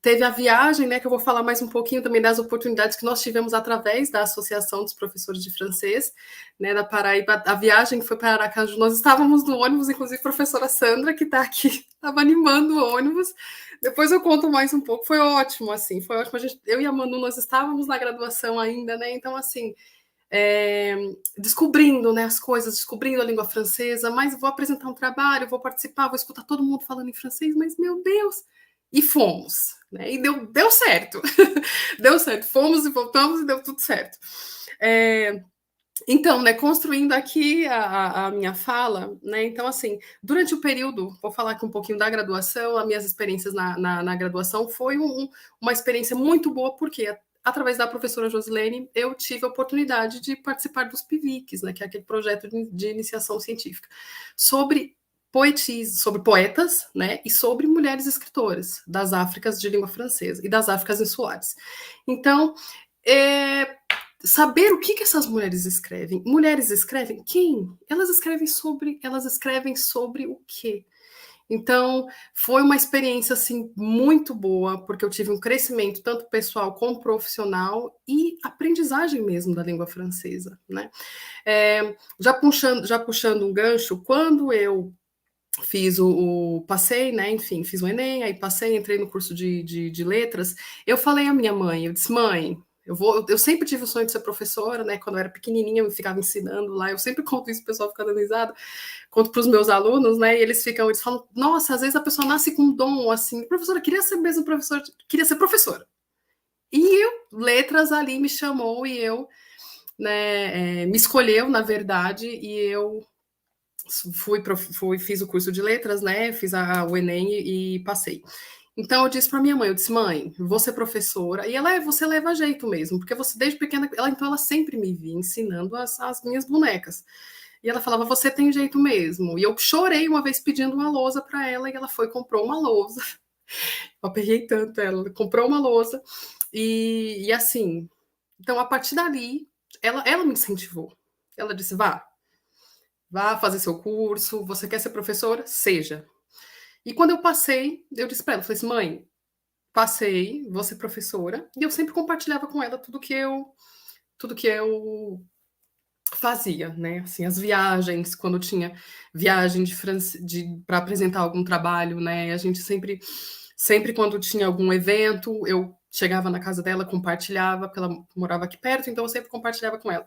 teve a viagem, né, que eu vou falar mais um pouquinho também das oportunidades que nós tivemos através da Associação dos Professores de Francês, né, da Paraíba. A viagem foi para Aracaju, nós estávamos no ônibus, inclusive a professora Sandra, que está aqui, estava animando o ônibus. Depois eu conto mais um pouco. Foi ótimo, assim, foi ótimo. Eu e a Manu, nós estávamos na graduação ainda, né, então, assim, descobrindo, né, as coisas, descobrindo a língua francesa, mas vou apresentar um trabalho, vou participar, vou escutar todo mundo falando em francês, mas, meu Deus... E fomos, né? E deu certo. Deu certo. Fomos e voltamos e deu tudo certo. Então, né, construindo aqui a minha fala, né? Então, assim, durante o período, vou falar aqui um pouquinho da graduação, as minhas experiências na graduação foi uma experiência muito boa, porque através da professora Josilene, eu tive a oportunidade de participar dos PIVICs, né, que é aquele projeto de iniciação científica, sobre poetas, né, e sobre mulheres escritoras das Áfricas de língua francesa e das Áfricas insulares. Então, saber o que essas mulheres escrevem. Mulheres escrevem quem? Elas escrevem sobre o quê? Então, foi uma experiência assim muito boa, porque eu tive um crescimento tanto pessoal como profissional e aprendizagem mesmo da língua francesa, né? Já puxando um gancho, quando eu fiz passei, né, enfim, fiz o Enem, aí passei, entrei no curso de letras, eu falei à minha mãe, eu disse, mãe, eu sempre tive o sonho de ser professora, né, quando eu era pequenininha eu ficava ensinando lá, eu sempre conto isso, o pessoal fica dando risada, conto para os meus alunos, né, e eles falam, nossa, às vezes a pessoa nasce com um dom, assim, professora, queria ser mesmo professora, queria ser professora. E letras ali me chamou e eu, né, me escolheu, na verdade, e eu fiz o curso de letras, né? Fiz o Enem e passei. Então eu disse para minha mãe, eu disse, mãe, vou ser professora. E ela, você leva jeito mesmo, porque você desde pequena, ela sempre me via ensinando as minhas bonecas. E ela falava, você tem jeito mesmo. E eu chorei uma vez pedindo uma lousa para ela, e ela foi e comprou uma lousa. Eu aperrei tanto ela, comprou uma lousa. E assim, então a partir dali, ela me incentivou. Ela disse, vá fazer seu curso, você quer ser professora? Seja. E quando eu passei, eu disse para ela, falei assim, mãe, passei, vou ser professora, e eu sempre compartilhava com ela tudo que eu fazia, né? Assim, as viagens, quando tinha viagem para apresentar algum trabalho, né? A gente sempre quando tinha algum evento, eu chegava na casa dela, compartilhava, porque ela morava aqui perto, então eu sempre compartilhava com ela.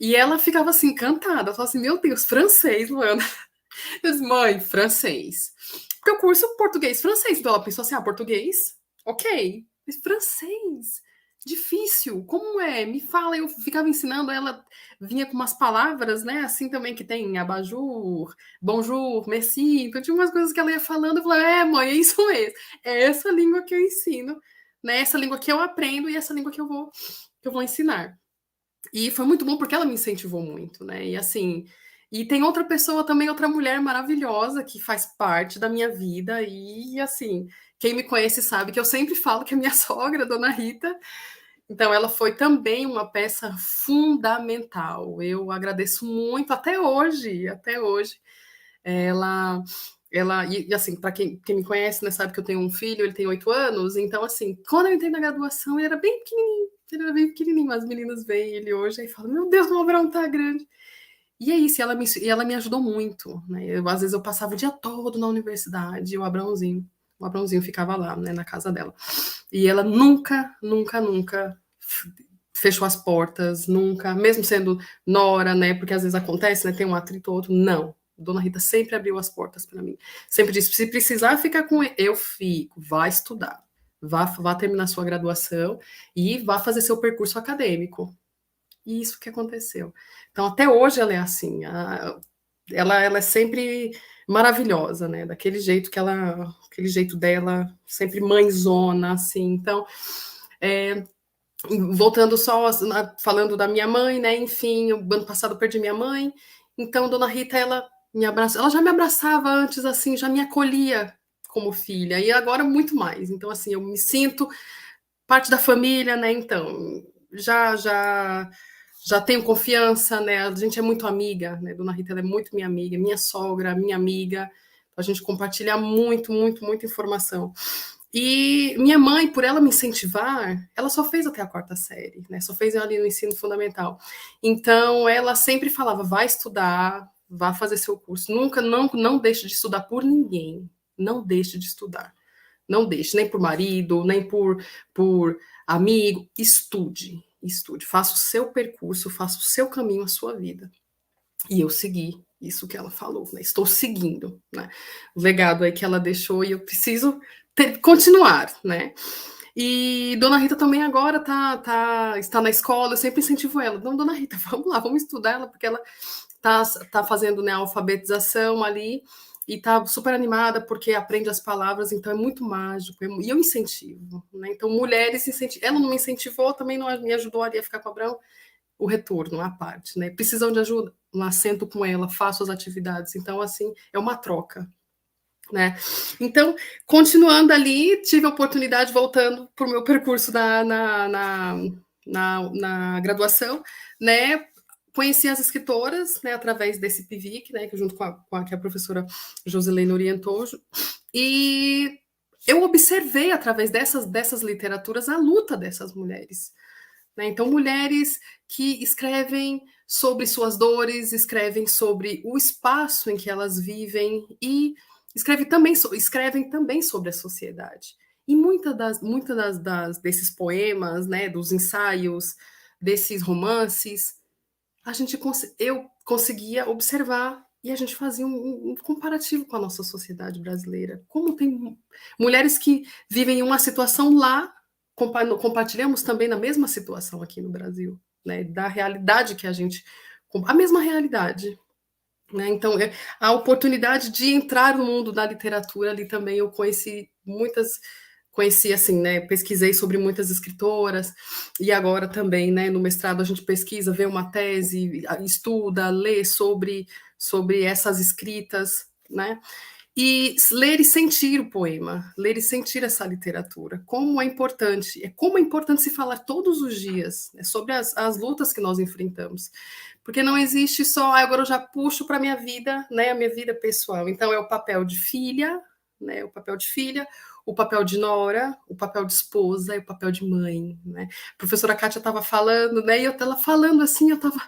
E ela ficava assim, encantada. Ela falava assim, meu Deus, francês, Luana. Eu disse, mãe, francês. Porque eu curso português-francês. Então ela pensou assim, português? Ok. Mas francês? Difícil. Como é? Me fala. Eu ficava ensinando, ela vinha com umas palavras, né? Assim também que tem abajur, bonjour, merci. Então tinha umas coisas que ela ia falando. Eu falava, mãe, é isso mesmo. É essa língua que eu ensino, né? Essa língua que eu aprendo e essa língua que eu vou ensinar. E foi muito bom porque ela me incentivou muito, né? E assim, E tem outra pessoa também, outra mulher maravilhosa que faz parte da minha vida. E, assim, quem me conhece sabe que eu sempre falo que a minha sogra, Dona Rita, então ela foi também uma peça fundamental. Eu agradeço muito até hoje, até hoje. Ela, e assim, para quem me conhece, né, sabe que eu tenho um filho, ele tem 8 anos, então, assim, quando eu entrei na graduação, ele era bem pequenininho, as meninas veem ele hoje e falam, meu Deus, o Abrão tá grande. E é isso, e ela me ajudou muito, né? Às vezes eu passava o dia todo na universidade, e o Abrãozinho ficava lá, né, na casa dela. E ela nunca fechou as portas, nunca, mesmo sendo nora, né? Porque às vezes acontece, né? Tem um atrito ou outro. Não. Dona Rita sempre abriu as portas para mim. Sempre disse: se precisar ficar com ele, eu fico, vá estudar, vá terminar sua graduação e vá fazer seu percurso acadêmico. E isso que aconteceu. Então, até hoje ela é assim. Ela é sempre maravilhosa, né? Daquele jeito aquele jeito dela, sempre mãezona, assim. Então, voltando só, falando da minha mãe, né? Enfim, o ano passado eu perdi minha mãe. Então, Dona Rita, ela já me abraçava antes, assim, já me acolhia como filha, e agora muito mais. Então, assim, eu me sinto parte da família, né? Então, já tenho confiança, né? A gente é muito amiga, né? Dona Rita, ela é muito minha amiga, minha sogra, minha amiga. A gente compartilha muito, muito, muita informação. E minha mãe, por ela me incentivar, ela só fez até a 4ª série, né? Só fez ali no ensino fundamental. Então, ela sempre falava, vai estudar, vá fazer seu curso. Nunca, não deixe de estudar por ninguém. Não deixe de estudar. Não deixe, nem por marido, nem por amigo. Estude. Faça o seu percurso, faça o seu caminho, a sua vida. E eu segui isso que ela falou, né? Estou seguindo, né? O legado aí que ela deixou e eu preciso continuar, né? E Dona Rita também agora está na escola, eu sempre incentivo ela. Não, Dona Rita, vamos lá, vamos estudar ela, porque ela tá fazendo, né, a alfabetização ali e tá super animada porque aprende as palavras, então é muito mágico. E eu incentivo, né? Então, mulheres incentivam. Ela não me incentivou, também não me ajudou ali a ficar com o Abrão. O retorno, a parte, né? Precisam de ajuda? Lá sento com ela, faço as atividades. Então, assim, é uma troca, né? Então, continuando ali, tive a oportunidade, voltando para o meu percurso na graduação, né? Conheci as escritoras, né, através desse PIVIC, né, que junto com a que a professora Josilene orientou, e eu observei, através dessas literaturas, a luta dessas mulheres. Né? Então, mulheres que escrevem sobre suas dores, escrevem sobre o espaço em que elas vivem e escrevem também sobre a sociedade. E muitas desses poemas, né, dos ensaios, desses romances, eu conseguia observar e a gente fazia um comparativo com a nossa sociedade brasileira. Como tem mulheres que vivem em uma situação lá, compartilhamos também na mesma situação aqui no Brasil, né? Da realidade que a mesma realidade. Né? Então, a oportunidade de entrar no mundo da literatura ali também, eu conheci assim, né, pesquisei sobre muitas escritoras, e agora também, né, no mestrado a gente pesquisa, vê uma tese, estuda, lê sobre essas escritas, né, e ler e sentir o poema, ler e sentir essa literatura, como é importante se falar todos os dias, né, sobre as lutas que nós enfrentamos, porque não existe só, agora eu já puxo para a minha vida, né, a minha vida pessoal, então é o papel de filha, né, o papel de nora, o papel de esposa e o papel de mãe, né? A professora Kátia estava falando, né? E ela falando assim, eu estava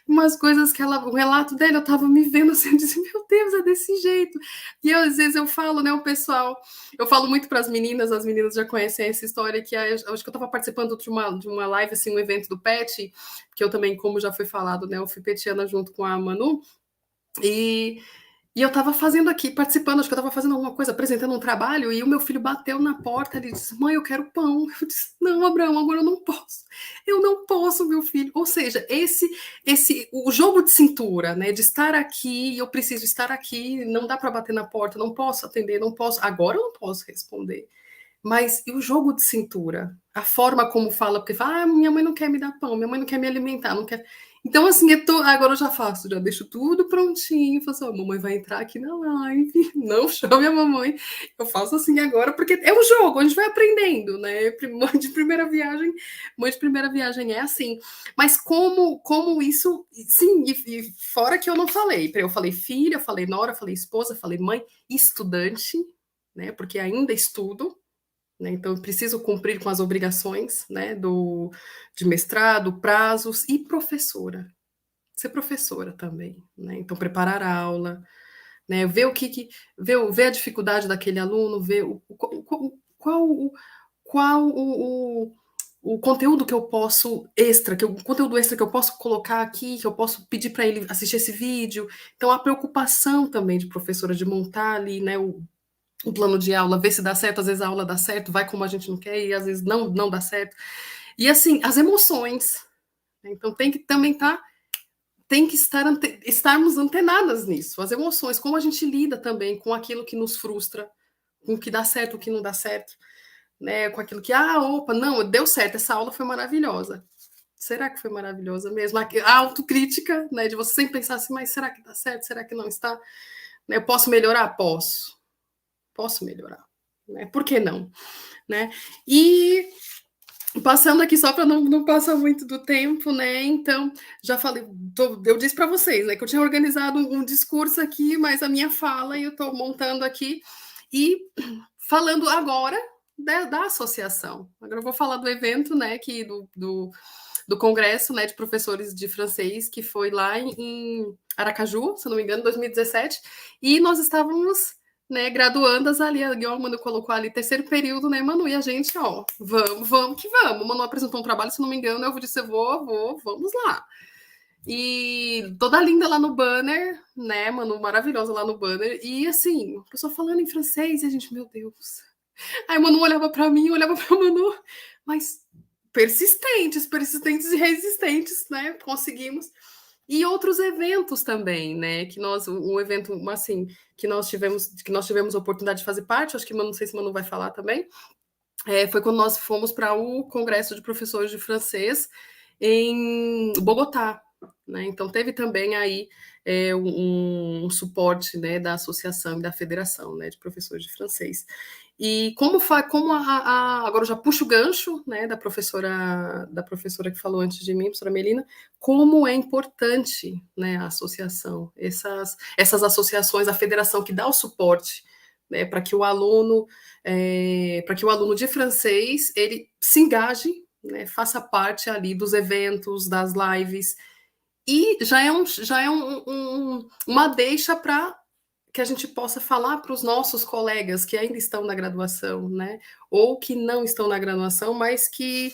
umas coisas que o relato dela, eu estava me vendo assim, eu disse, meu Deus, é desse jeito. E às vezes eu falo, né, o pessoal, eu falo muito para as meninas já conhecem essa história, que acho que eu estava participando de uma live, assim, um evento do PET, que eu também, como já foi falado, né, eu fui petiana junto com a Manu, e eu estava participando, acho que eu estava fazendo alguma coisa, apresentando um trabalho, e o meu filho bateu na porta, ele disse, mãe, eu quero pão. Eu disse, não, Abraão, agora eu não posso. Eu não posso, meu filho. Ou seja, o jogo de cintura, né, de estar aqui, eu preciso estar aqui, não dá para bater na porta, não posso atender, agora eu não posso responder. Mas e o jogo de cintura? A forma como fala, porque fala, minha mãe não quer me dar pão, minha mãe não quer me alimentar, não quer... Então, assim, agora eu já faço, já deixo tudo prontinho, falo assim, a mamãe vai entrar aqui na live, não chame a mamãe, eu faço assim agora, porque é um jogo, a gente vai aprendendo, né? Mãe de primeira viagem é assim. Mas como isso, sim, e fora que eu não falei, eu falei filha, eu falei nora, eu falei esposa, eu falei mãe, estudante, né? Porque ainda estudo, né? Então, eu preciso cumprir com as obrigações, né, de mestrado, prazos, e professora. Ser professora também, né? Então, preparar a aula, né? Ver ver a dificuldade daquele aluno, ver qual o conteúdo que eu posso o conteúdo extra que eu posso colocar aqui, que eu posso pedir para ele assistir esse vídeo. Então, a preocupação também de professora de montar ali, né, um plano de aula, ver se dá certo, às vezes a aula dá certo, vai como a gente não quer, e às vezes não dá certo. E assim, as emoções, né? Então tem que também estarmos antenadas nisso, as emoções, como a gente lida também com aquilo que nos frustra, com o que dá certo, o que não dá certo, né? Com aquilo que, opa, não, deu certo, essa aula foi maravilhosa. Será que foi maravilhosa mesmo? A autocrítica, né? De você sempre pensar assim, mas será que dá certo? Será que não está? Eu posso melhorar? Posso melhorar, né? Por que não? Né? E passando aqui só para não passar muito do tempo, né? Então, já falei, eu disse para vocês, né, que eu tinha organizado um discurso aqui, mas a minha fala eu estou montando aqui e falando agora da associação. Agora eu vou falar do evento, né, que do congresso, né, de professores de francês, que foi lá em Aracaju, se não me engano, 2017, e nós estávamos, né, graduandas ali, a Manu colocou ali terceiro período, né, Manu, e a gente, vamos que vamos. Manu apresentou um trabalho, se não me engano, eu disse, vamos lá. E toda linda lá no banner, né, Manu, maravilhosa lá no banner, e assim, a pessoa falando em francês, e a gente, meu Deus. Aí a Manu olhava para mim, olhava para a Manu, mas persistentes e resistentes, né, conseguimos. E outros eventos também, né? Que um evento assim que nós tivemos a oportunidade de fazer parte, acho que não sei se Manu vai falar também. Foi quando nós fomos para o Congresso de Professores de Francês em Bogotá, né? Então teve também aí um suporte, né, da associação e da federação, né, de professores de francês. E agora eu já puxo o gancho, né, da professora que falou antes de mim, a professora Melina, como é importante, né, a associação, essas associações, a federação que dá o suporte, né, para que o aluno de francês ele se engaje, né, faça parte ali dos eventos, das lives, e já é uma deixa para que a gente possa falar para os nossos colegas que ainda estão na graduação, né? Ou que não estão na graduação, mas que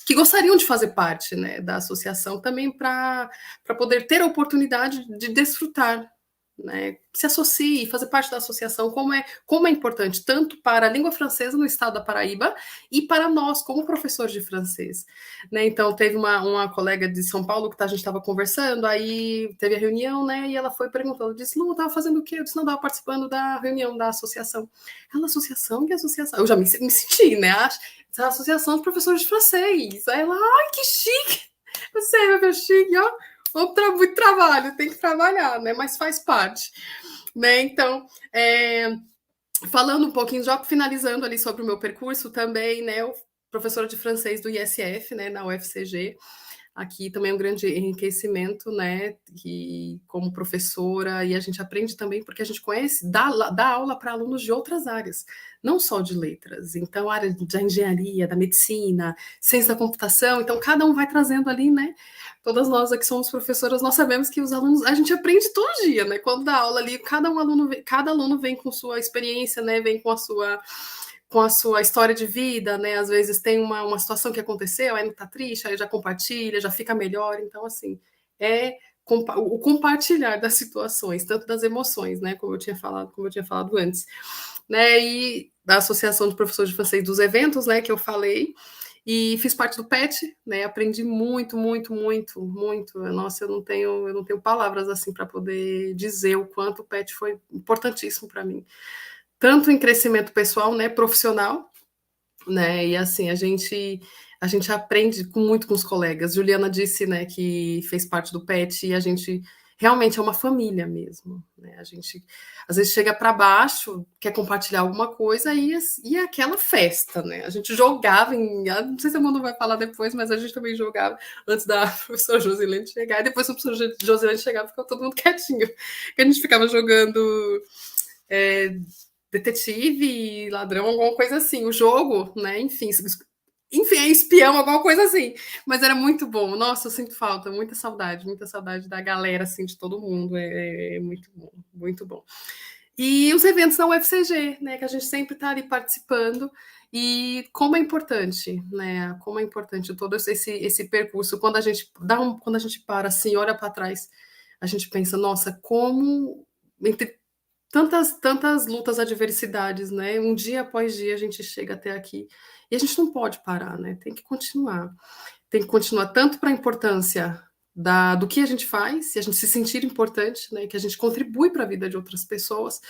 que gostariam de fazer parte, né, da associação também para poder ter a oportunidade de desfrutar, né? Se associe, fazer parte da associação, como é importante, tanto para a língua francesa no estado da Paraíba e para nós, como professores de francês. Né? Então, teve uma colega de São Paulo que a gente estava conversando, aí teve a reunião, né? E ela foi perguntando, disse, Lu, estava fazendo o quê? Eu disse, não, estava participando da reunião da associação. Ela, associação? Que associação? Eu já me senti, né? A Associação de Professores de Francês. Aí ela, ai, que chique! Você, meu chique, ó. Muito trabalho, tem que trabalhar, né? Mas faz parte, né? Então, falando um pouquinho, já finalizando ali sobre o meu percurso também, né? Eu, professora de francês do ISF, né? Na UFCG, aqui também é um grande enriquecimento, né? E como professora, e a gente aprende também porque a gente conhece, dá aula para alunos de outras áreas, não só de letras. Então, a área da engenharia, da medicina, ciência da computação, então cada um vai trazendo ali, né? Todas nós aqui somos professoras, nós sabemos que os alunos, a gente aprende todo dia, né? Quando dá aula ali, cada aluno vem com sua experiência, né? Vem com a sua história de vida, né? Às vezes tem uma situação que aconteceu, aí não tá triste, aí já compartilha, já fica melhor. Então, assim, o compartilhar das situações, tanto das emoções, né? Como eu tinha falado antes, né? E da Associação de Professores de Francês, dos eventos, né? Que eu falei. E fiz parte do PET, né? Aprendi muito, muito, muito, muito. Nossa, eu não tenho palavras assim para poder dizer o quanto o PET foi importantíssimo para mim. Tanto em crescimento pessoal, né, profissional, né? E assim, a gente a gente aprende muito com os colegas. Juliana disse, né, que fez parte do PET e a gente realmente é uma família mesmo, né? A gente às vezes chega para baixo, quer compartilhar alguma coisa e é aquela festa, né? A gente jogava não sei se a Manu vai falar depois, mas a gente também jogava antes da professora Josilene chegar, e depois a professora Josilene chegava, ficava todo mundo quietinho, que a gente ficava jogando detetive, ladrão, alguma coisa assim, o jogo, né? Enfim, é espião, alguma coisa assim. Mas era muito bom. Nossa, eu sinto falta, muita saudade da galera, assim, de todo mundo. É muito bom, muito bom. E os eventos da UFCG, né? Que a gente sempre está ali participando. E como é importante, né? Como é importante todo esse percurso. Quando a gente para assim, olha para trás, a gente pensa, nossa, como entre tantas lutas, adversidades, né? Um dia após dia a gente chega até aqui e a gente não pode parar, né? Tem que continuar tanto para a importância do que a gente faz, se a gente se sentir importante, né? Que a gente contribui para a vida de outras pessoas,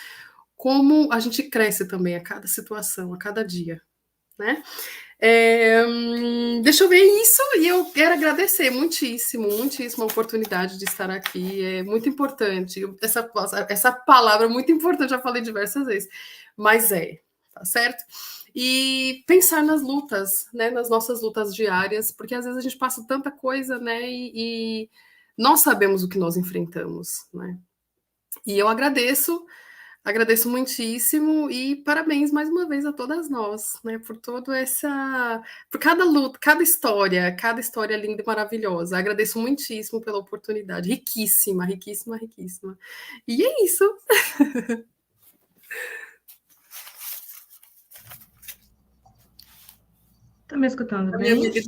como a gente cresce também a cada situação, a cada dia, né? Deixa eu ver isso, e eu quero agradecer muitíssimo a oportunidade de estar aqui, é muito importante, essa palavra é muito importante, já falei diversas vezes, mas tá certo? E pensar nas lutas, né, nas nossas lutas diárias, porque às vezes a gente passa tanta coisa, né, e nós sabemos o que nós enfrentamos, né? E eu agradeço muitíssimo e parabéns mais uma vez a todas nós, né, por por cada luta, cada história linda e maravilhosa. Agradeço muitíssimo pela oportunidade, riquíssima. E é isso. Tá me escutando A bem? minha amiga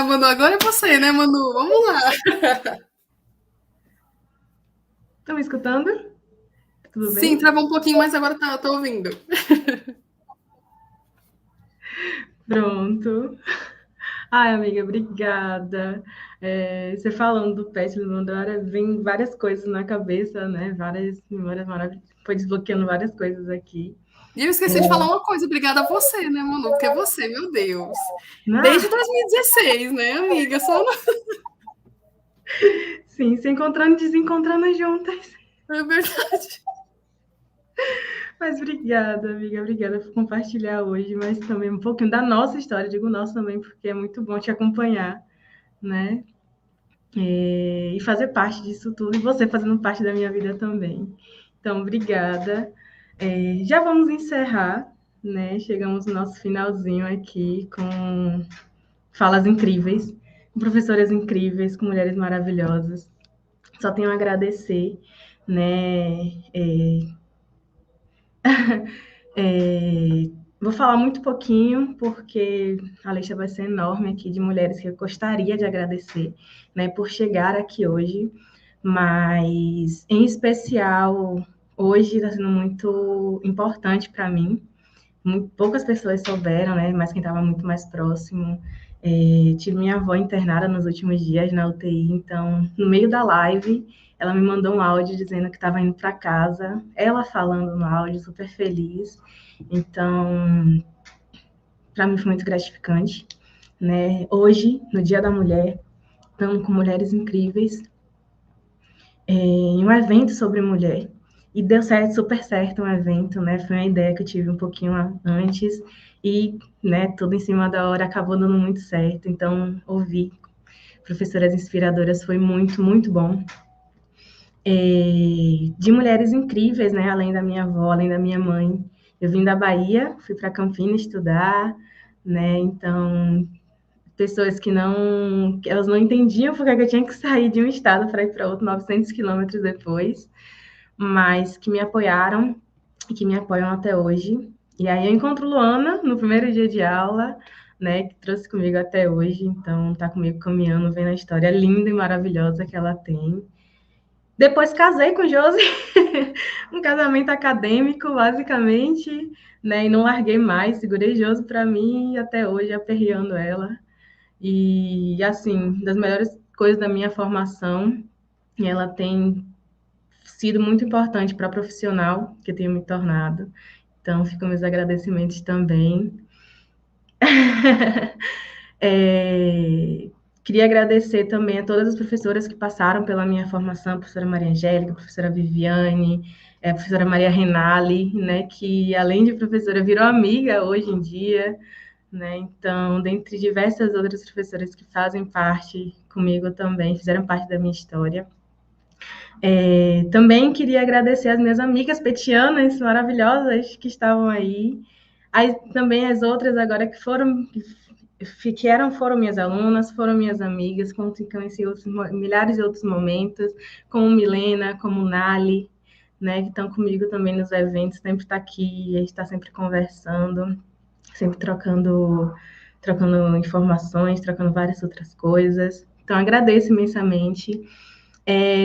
Manu, agora é você, né, Manu? Vamos lá. Tá me escutando? Tudo bem? Sim, travou um pouquinho, mas agora tô ouvindo. Pronto. Ai, amiga, obrigada. Você falando do PET do Mandora, vem várias coisas na cabeça, né? Várias memórias maravilhosas. Foi desbloqueando várias coisas aqui. E eu esqueci de falar uma coisa, obrigada a você, né, Manu? Porque é você, meu Deus. Não. Desde 2016, né, amiga? Sim, se encontrando e desencontrando juntas. É verdade. Mas obrigada, amiga, obrigada por compartilhar hoje, mas também um pouquinho da nossa história, digo nossa também, porque é muito bom te acompanhar, né? E fazer parte disso tudo, e você fazendo parte da minha vida também. Então, obrigada. Já vamos encerrar, né? Chegamos no nosso finalzinho aqui com falas incríveis, com professoras incríveis, com mulheres maravilhosas. Só tenho a agradecer, né? Vou falar muito pouquinho, porque a lista vai ser enorme aqui de mulheres que eu gostaria de agradecer, né, por chegar aqui hoje, mas, em especial, hoje está sendo muito importante para mim. Poucas pessoas souberam, né, mas quem estava muito mais próximo. Tive minha avó internada nos últimos dias na UTI, então, no meio da live, ela me mandou um áudio dizendo que estava indo para casa, ela falando no áudio, super feliz. Então, para mim foi muito gratificante, né? Hoje, no Dia da Mulher, estamos com mulheres incríveis, em um evento sobre mulher, e deu certo, super certo um evento, né? Foi uma ideia que eu tive um pouquinho antes, e, né, tudo em cima da hora acabou dando muito certo. Então, ouvir professoras inspiradoras foi muito, muito bom. De mulheres incríveis, né? Além da minha avó, além da minha mãe. Eu vim da Bahia, fui para Campinas estudar, né? Então, pessoas que elas não entendiam porque eu tinha que sair de um estado para ir para outro, 900 quilômetros depois, mas que me apoiaram e que me apoiam até hoje. E aí eu encontro Luana no primeiro dia de aula, né? Que trouxe comigo até hoje, então tá comigo caminhando, vendo a história linda e maravilhosa que ela tem. Depois casei com Josi, um casamento acadêmico, basicamente, né? E não larguei mais, segurei Josi para mim e até hoje aperreando ela. E, assim, das melhores coisas da minha formação, ela tem sido muito importante para a profissional que eu tenho me tornado. Então, ficam meus agradecimentos também. Queria agradecer também a todas as professoras que passaram pela minha formação, a professora Maria Angélica, a professora Viviane, a professora Maria Renale, né, que além de professora virou amiga hoje em dia, né, então, dentre diversas outras professoras que fazem parte comigo também, fizeram parte da minha história. Também queria agradecer as minhas amigas petianas maravilhosas que estavam aí, também as outras agora que foram minhas alunas, foram minhas amigas, conheci milhares de outros momentos, como Milena, como Nali, né, que estão comigo também nos eventos, sempre está aqui, a gente está sempre conversando, sempre trocando informações, trocando várias outras coisas. Então, agradeço imensamente.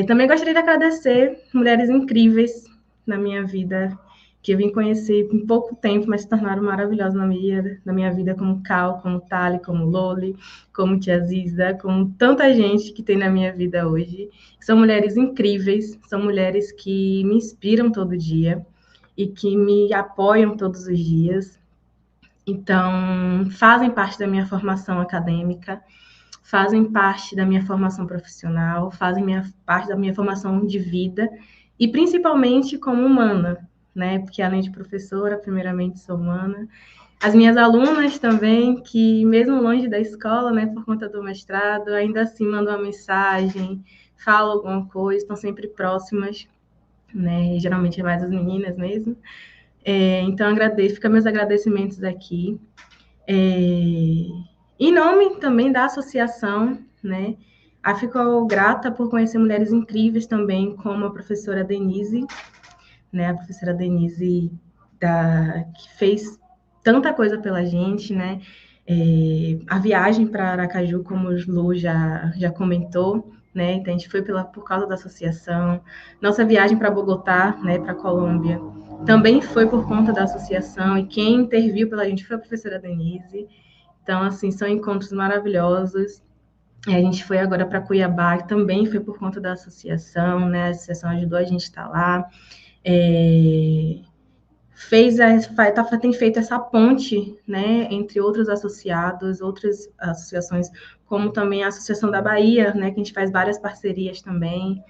Também gostaria de agradecer mulheres incríveis na minha vida, que eu vim conhecer em pouco tempo, mas se tornaram maravilhosas na minha vida, como Cal, como Tali, como Loli, como Tia Ziza, como tanta gente que tem na minha vida hoje. São mulheres incríveis, são mulheres que me inspiram todo dia e que me apoiam todos os dias. Então, fazem parte da minha formação acadêmica, fazem parte da minha formação profissional, fazem parte da minha formação de vida e principalmente como humana, né? Porque além de professora, primeiramente sou humana. As minhas alunas também, que mesmo longe da escola, né, por conta do mestrado, ainda assim mandam uma mensagem, falam alguma coisa, estão sempre próximas, né? E geralmente é mais as meninas mesmo. Então, agradeço, fica meus agradecimentos aqui. Em nome também da associação, né? Fico grata por conhecer mulheres incríveis também, como a professora Denise, né? A professora Denise, que fez tanta coisa pela gente, né? A viagem para Aracaju, como o Lu já comentou, né? Então, a gente foi por causa da associação. Nossa viagem para Bogotá, né? Para Colômbia, também foi por conta da associação, e quem interviu pela gente foi a professora Denise. Então, assim, são encontros maravilhosos. A gente foi agora para Cuiabá, que também foi por conta da associação, né? A associação ajudou a gente a estar lá. Tem feito essa ponte, né, entre outros associados, outras associações, como também a Associação da Bahia, né, que a gente faz várias parcerias também.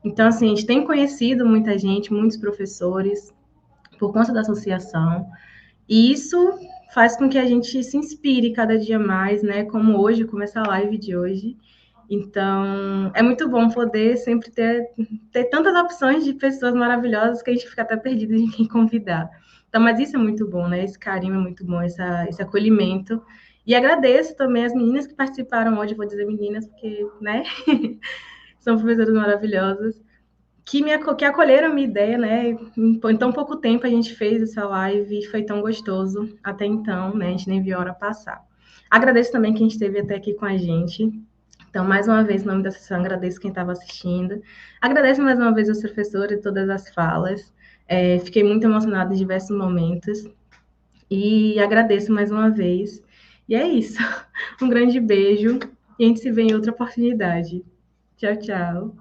Então, assim, a gente tem conhecido muita gente, muitos professores, por conta da associação, e isso faz com que a gente se inspire cada dia mais, né, como hoje, como essa live de hoje. Então, é muito bom poder sempre ter tantas opções de pessoas maravilhosas que a gente fica até perdido de quem convidar. Então, mas isso é muito bom, né? Esse carinho é muito bom, esse acolhimento. E agradeço também as meninas que participaram hoje, vou dizer meninas, porque, né? São professoras maravilhosas, que acolheram a minha ideia, né? Em tão pouco tempo a gente fez essa live e foi tão gostoso até então, né? A gente nem viu a hora passar. Agradeço também quem esteve até aqui com a gente. Então, mais uma vez, em nome da sessão, agradeço quem estava assistindo. Agradeço mais uma vez aos professores e todas as falas. Fiquei muito emocionada em diversos momentos. E agradeço mais uma vez. E é isso. Um grande beijo. E a gente se vê em outra oportunidade. Tchau, tchau.